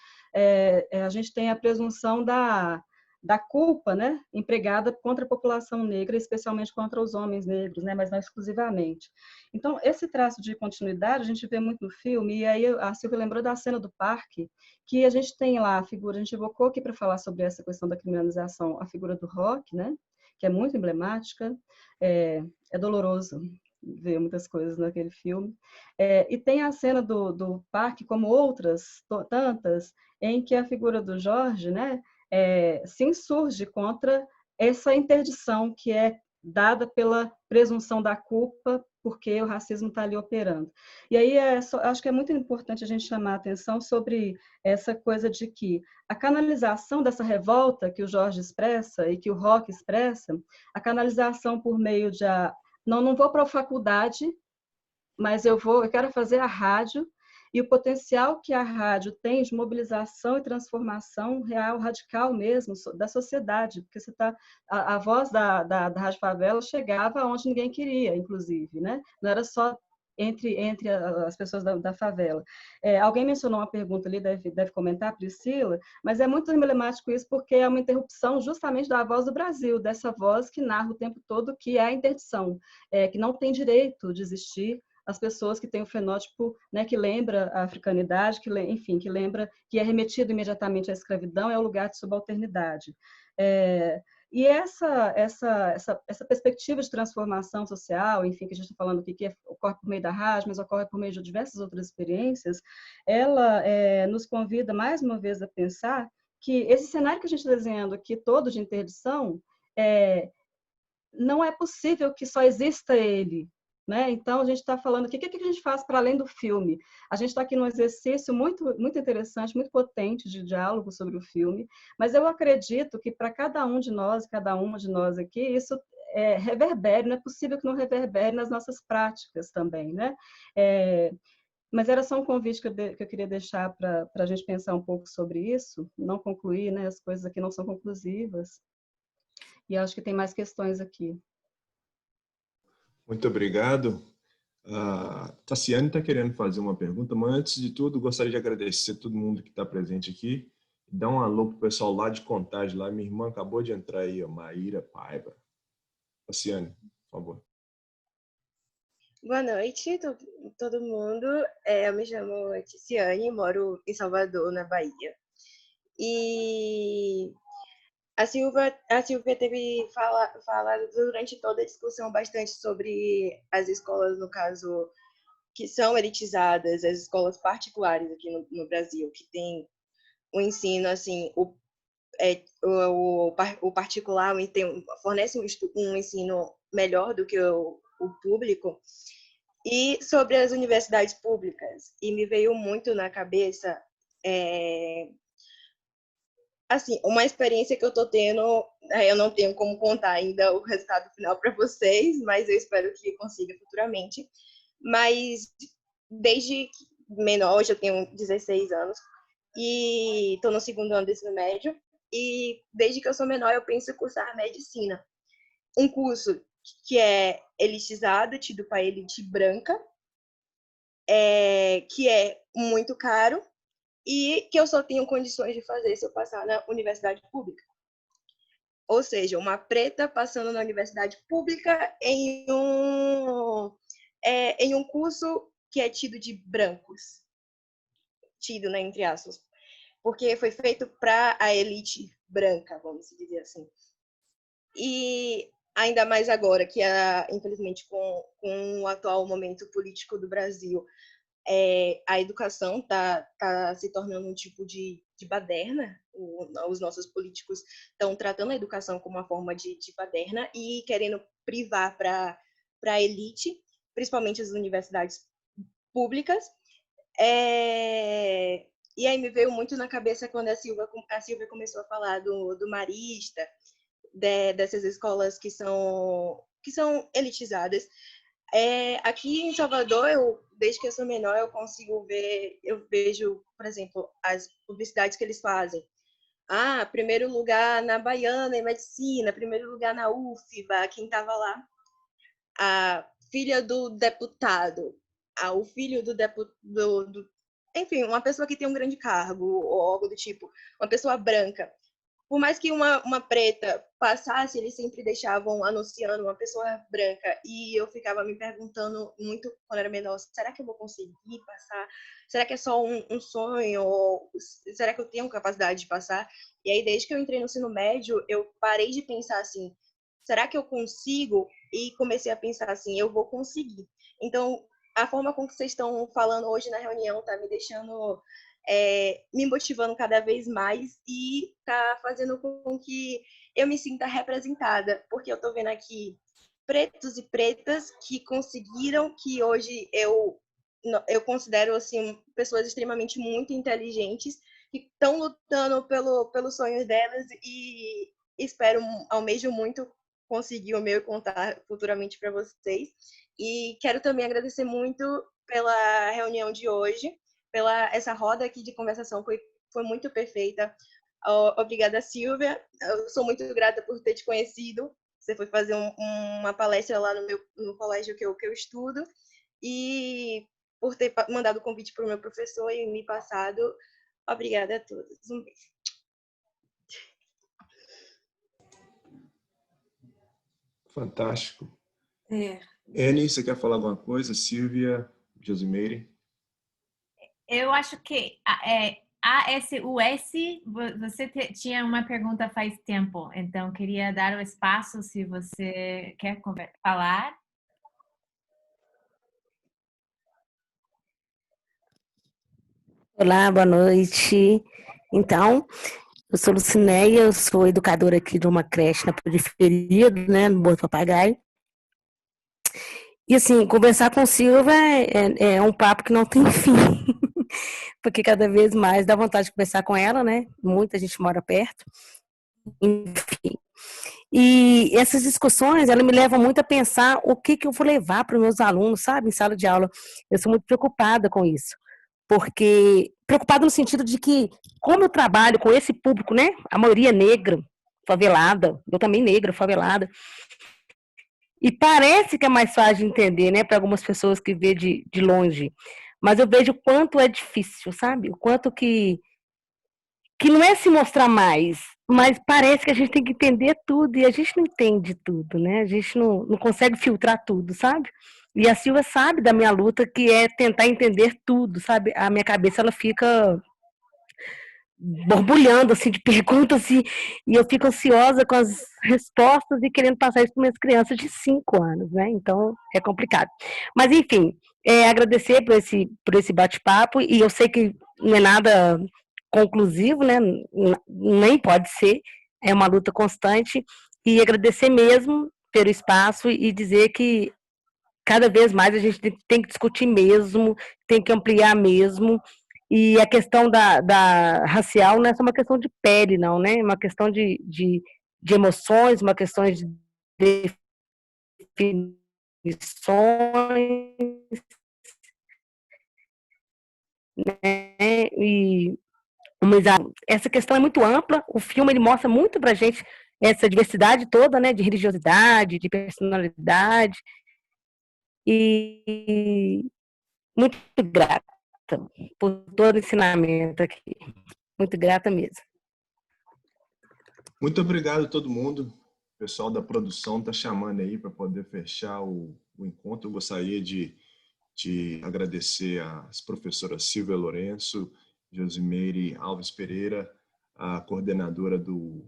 a gente tem a presunção da culpa, né, empregada contra a população negra, especialmente contra os homens negros, né, mas não exclusivamente. Então, esse traço de continuidade a gente vê muito no filme, e aí a Silvia lembrou da cena do parque, que a gente tem lá a figura, a gente evocou aqui para falar sobre essa questão da criminalização, a figura do Rock, né, que é muito emblemática, é doloroso ver muitas coisas naquele filme. E tem a cena do parque, como outras tantas, em que a figura do Jorge, né, se insurge contra essa interdição que é dada pela presunção da culpa, porque o racismo está ali operando. E aí acho que é muito importante a gente chamar a atenção sobre essa coisa de que a canalização dessa revolta que o Jorge expressa e que o Rock expressa, a canalização por meio de não vou para a faculdade, mas eu quero fazer a rádio, e o potencial que a rádio tem de mobilização e transformação real, radical mesmo, da sociedade, porque a voz da Rádio Favela chegava onde ninguém queria, inclusive, né? Não era só entre as pessoas da favela. Alguém mencionou uma pergunta ali, deve comentar, Priscila, mas é muito emblemático isso, porque é uma interrupção justamente da voz do Brasil, dessa voz que narra o tempo todo que é a interdição, que não tem direito de existir as pessoas que têm o fenótipo, né, que lembra a africanidade, que lembra, que é remetido imediatamente à escravidão, é o lugar de subalternidade. E essa perspectiva de transformação social, enfim, que a gente está falando aqui, que ocorre por meio da rádio, mas ocorre por meio de diversas outras experiências, ela nos convida mais uma vez a pensar que esse cenário que a gente está desenhando aqui, todo de interdição, não é possível que só exista ele, né? Então, a gente está falando aqui, o que a gente faz para além do filme? A gente está aqui num exercício muito, muito interessante, muito potente de diálogo sobre o filme, mas eu acredito que para cada um de nós, cada uma de nós aqui, isso reverbere, não é possível que não reverbere nas nossas práticas também, né? Mas era só um convite que eu queria deixar para a gente pensar um pouco sobre isso, não concluir, né? As coisas aqui não são conclusivas, e acho que tem mais questões aqui. Muito obrigado. A Tassiane está querendo fazer uma pergunta, mas antes de tudo, gostaria de agradecer a todo mundo que está presente aqui. Dá um alô para o pessoal lá de Contagem, lá. Minha irmã acabou de entrar aí, a Maíra Paiva. Tassiane, por favor. Boa noite, todo mundo. Eu me chamo Ticiane, moro em Salvador, na Bahia. E a Silvia teve falado durante toda a discussão bastante sobre as escolas, no caso, que são elitizadas, as escolas particulares aqui no Brasil, que tem um ensino, assim, o particular fornece um ensino melhor do que o público, e sobre as universidades públicas. E me veio muito na cabeça assim, uma experiência que eu estou tendo, eu não tenho como contar ainda o resultado final para vocês, mas eu espero que consiga futuramente. Mas desde menor, hoje eu tenho 16 anos, e estou no 2º ano do ensino médio, e desde que eu sou menor eu penso em cursar medicina. Um curso que é elitizado, tido para elite branca, que é muito caro, e que eu só tenho condições de fazer se eu passar na universidade pública. Ou seja, uma preta passando na universidade pública em um curso que é tido de brancos. Tido, né, entre aspas. Porque foi feito para a elite branca, vamos dizer assim. E ainda mais agora, que infelizmente com o atual momento político do Brasil, a educação está se tornando um tipo de baderna. Os nossos políticos estão tratando a educação como uma forma de baderna e querendo privar para a elite, principalmente as universidades públicas. E aí me veio muito na cabeça quando a Silvia começou a falar do Marista, dessas escolas que são elitizadas. Aqui em Salvador, desde que eu sou menor, eu vejo, por exemplo, as publicidades que eles fazem. Primeiro lugar na Baiana em medicina, primeiro lugar na UFBA, quem estava lá? A filha do deputado, o filho do deputado, enfim, uma pessoa que tem um grande cargo, ou algo do tipo, uma pessoa branca. Por mais que uma preta passasse, eles sempre deixavam anunciando uma pessoa branca. E eu ficava me perguntando muito, quando era menor, será que eu vou conseguir passar? Será que é só um sonho? Ou será que eu tenho capacidade de passar? E aí, desde que eu entrei no ensino médio, eu parei de pensar assim, será que eu consigo? E comecei a pensar assim, eu vou conseguir. Então, a forma com que vocês estão falando hoje na reunião está me deixando... me motivando cada vez mais e tá fazendo com que eu me sinta representada, porque eu estou vendo aqui pretos e pretas que conseguiram, que hoje eu considero assim pessoas extremamente muito inteligentes, que estão lutando pelos sonhos delas e almejo muito conseguir o meu e contar futuramente para vocês. E quero também agradecer muito pela reunião de hoje, essa roda aqui de conversação foi muito perfeita. Obrigada, Silvia. Eu sou muito grata por ter te conhecido. Você foi fazer uma palestra lá no colégio que eu estudo e por ter mandado o convite para o meu professor e me passado. Obrigada a todos. Um beijo. Fantástico. Annie, você quer falar alguma coisa? Silvia, Josimeire? Eu acho que ASUS, você tinha uma pergunta faz tempo, então queria dar o espaço se você quer falar. Olá, boa noite. Então, eu sou Lucinéia, eu sou educadora aqui de uma creche na periferia, né, no Morro do Papagaio. E assim, conversar com Silvia é um papo que não tem fim, porque cada vez mais dá vontade de conversar com ela, né? Muita gente mora perto, enfim. E essas discussões, ela me levam muito a pensar o que eu vou levar para os meus alunos, sabe, em sala de aula. Eu sou muito preocupada com isso, porque preocupada no sentido de que, como eu trabalho com esse público, né, a maioria negra, favelada, eu também negra, favelada, e parece que é mais fácil de entender, né, para algumas pessoas que vê de longe, mas eu vejo o quanto é difícil, sabe, o quanto que não é se mostrar mais, mas parece que a gente tem que entender tudo, e a gente não entende tudo, né, a gente não consegue filtrar tudo, sabe? E a Silvia sabe da minha luta, que é tentar entender tudo, sabe? A minha cabeça, ela fica borbulhando, assim, de perguntas, e eu fico ansiosa com as respostas e querendo passar isso para minhas crianças de 5 anos, né? Então, é complicado. Mas, enfim, agradecer por esse bate-papo, e eu sei que não é nada conclusivo, né? Nem pode ser, é uma luta constante, e agradecer mesmo pelo espaço e dizer que cada vez mais a gente tem que discutir mesmo, tem que ampliar mesmo, e a questão da racial não é só uma questão de pele, não, né? É uma questão de emoções, uma questão de definições, né? E essa questão é muito ampla. O filme ele mostra muito para a gente essa diversidade toda, né? De religiosidade, de personalidade. E muito grata por todo o ensinamento aqui. Muito grata mesmo. Muito obrigado a todo mundo. O pessoal da produção está chamando aí para poder fechar o encontro. Eu gostaria de agradecer às professoras Silvia Lourenço, Josimeire Alves Pereira, a coordenadora do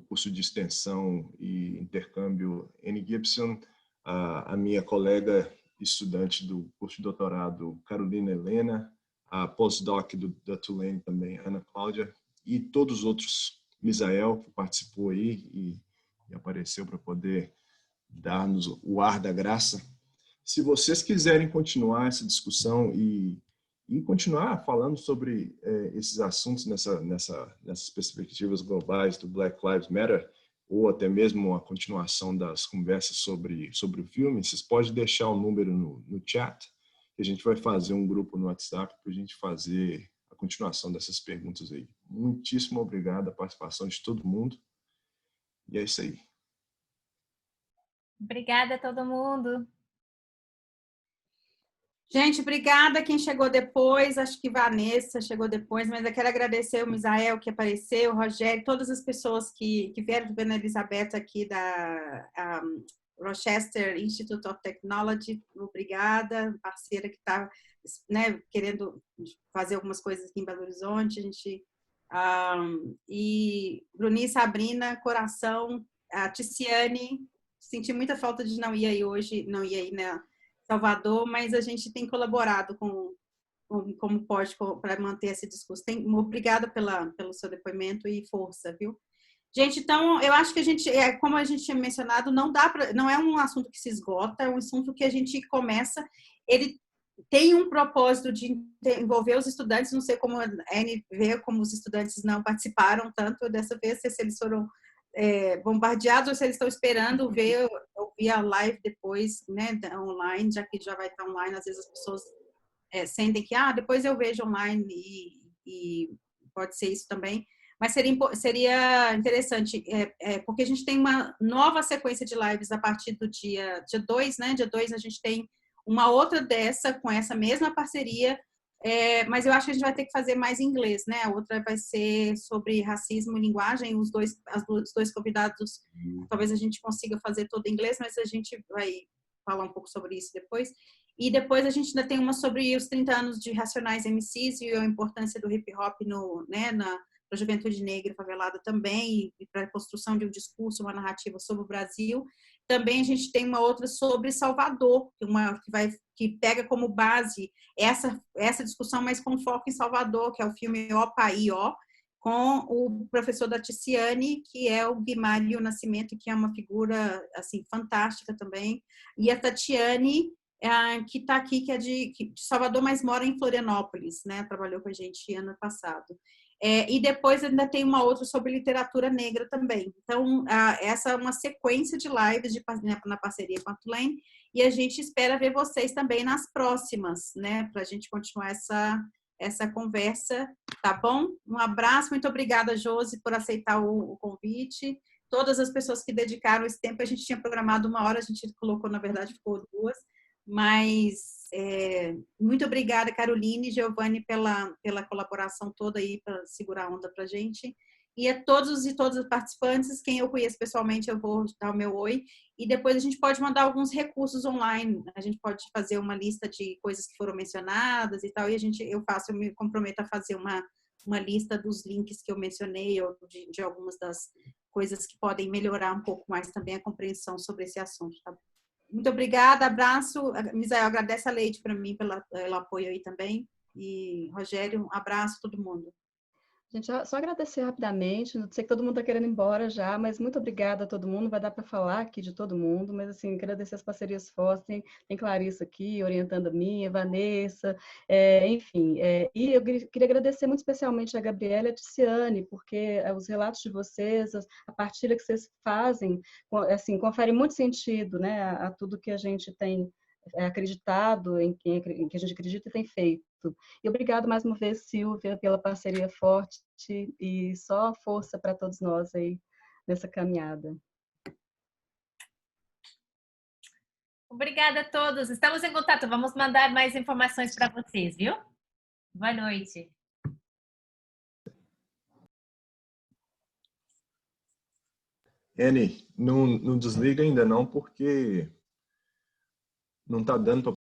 curso de extensão e intercâmbio Annie Gibson, a minha colega estudante do curso de doutorado Carolina Helena, a postdoc da Tulane também, Ana Cláudia, e todos os outros, Misael, que participou aí e apareceu para poder dar-nos o ar da graça. Se vocês quiserem continuar essa discussão e continuar falando sobre esses assuntos nessas perspectivas globais do Black Lives Matter, ou até mesmo a continuação das conversas sobre o filme, vocês podem deixar o número no chat, que a gente vai fazer um grupo no WhatsApp para a gente fazer a continuação dessas perguntas aí. Muitíssimo obrigado a participação de todo mundo. E é isso aí. Obrigada a todo mundo. Gente, obrigada quem chegou depois, acho que Vanessa chegou depois, mas eu quero agradecer o Misael que apareceu, o Rogério, todas as pessoas que vieram, Ana Elizabeth aqui da Rochester Institute of Technology, obrigada, parceira que está, né, querendo fazer algumas coisas aqui em Belo Horizonte, a gente, e Bruni, Sabrina, coração, a Ticiane, senti muita falta de não ir aí hoje, não ir aí, né, Salvador, mas a gente tem colaborado como pode para manter esse discurso. Obrigada pelo seu depoimento e força, viu? Gente, então, eu acho que a gente, como a gente tinha mencionado, não é um assunto que se esgota, é um assunto que a gente começa, ele tem um propósito de envolver os estudantes, não sei como a Anne vê, como os estudantes não participaram tanto dessa vez, se eles foram bombardeados ou se eles estão esperando ouvir a live depois, né, online, já que já vai estar online, às vezes as pessoas sentem que, depois eu vejo online e pode ser isso também, mas seria interessante, porque a gente tem uma nova sequência de lives a partir do dia 2, né, dia 2 a gente tem uma outra dessa, com essa mesma parceria, mas eu acho que a gente vai ter que fazer mais em inglês, né? A outra vai ser sobre racismo e linguagem. Os dois convidados, talvez a gente consiga fazer todo em inglês, mas a gente vai falar um pouco sobre isso depois. E depois a gente ainda tem uma sobre os 30 anos de Racionais MCs e a importância do hip hop na juventude negra favelada também, e para a construção de um discurso, uma narrativa sobre o Brasil. Também a gente tem uma outra sobre Salvador, que pega como base essa discussão, mas com foco em Salvador, que é o filme Ó Paí, Ó, com o professor da Ticiane, que é o Guimário Nascimento, que é uma figura assim fantástica também, e a Tatiane, que está aqui, que é de Salvador, mas mora em Florianópolis, né? Trabalhou com a gente ano passado. E depois ainda tem uma outra sobre literatura negra também. Então, essa é uma sequência de lives na parceria com a Tulane, e a gente espera ver vocês também nas próximas, né? Para a gente continuar essa conversa, tá bom? Um abraço, muito obrigada, Josi, por aceitar o convite. Todas as pessoas que dedicaram esse tempo, a gente tinha programado 1 hora, a gente colocou, na verdade, ficou 2, mas muito obrigada, Caroline e Giovanni, pela colaboração toda aí, para segurar a onda para a gente. E a todos e todas as participantes, quem eu conheço pessoalmente, eu vou dar o meu oi. E depois a gente pode mandar alguns recursos online. A gente pode fazer uma lista de coisas que foram mencionadas e tal. E eu me comprometo a fazer uma lista dos links que eu mencionei, ou de algumas das coisas que podem melhorar um pouco mais também a compreensão sobre esse assunto, tá? Muito obrigada, abraço. Misael, agradece a Leide para mim pelo apoio aí também. E, Rogério, um abraço a todo mundo. Gente, só agradecer rapidamente, não sei que todo mundo está querendo ir embora já, mas muito obrigada a todo mundo, vai dar para falar aqui de todo mundo, mas assim, agradecer as parcerias fortes, tem Clarissa aqui, orientando a minha, Vanessa, enfim, e eu queria agradecer muito especialmente a Gabriela e a Ticiane, porque os relatos de vocês, a partilha que vocês fazem, assim, confere muito sentido, né, a tudo que a gente tem acreditado em que a gente acredita e tem feito. E obrigado mais uma vez, Silvia, pela parceria forte e só força para todos nós aí nessa caminhada. Obrigada a todos. Estamos em contato. Vamos mandar mais informações para vocês, viu? Boa noite. Annie, não desliga ainda não, porque não está dando para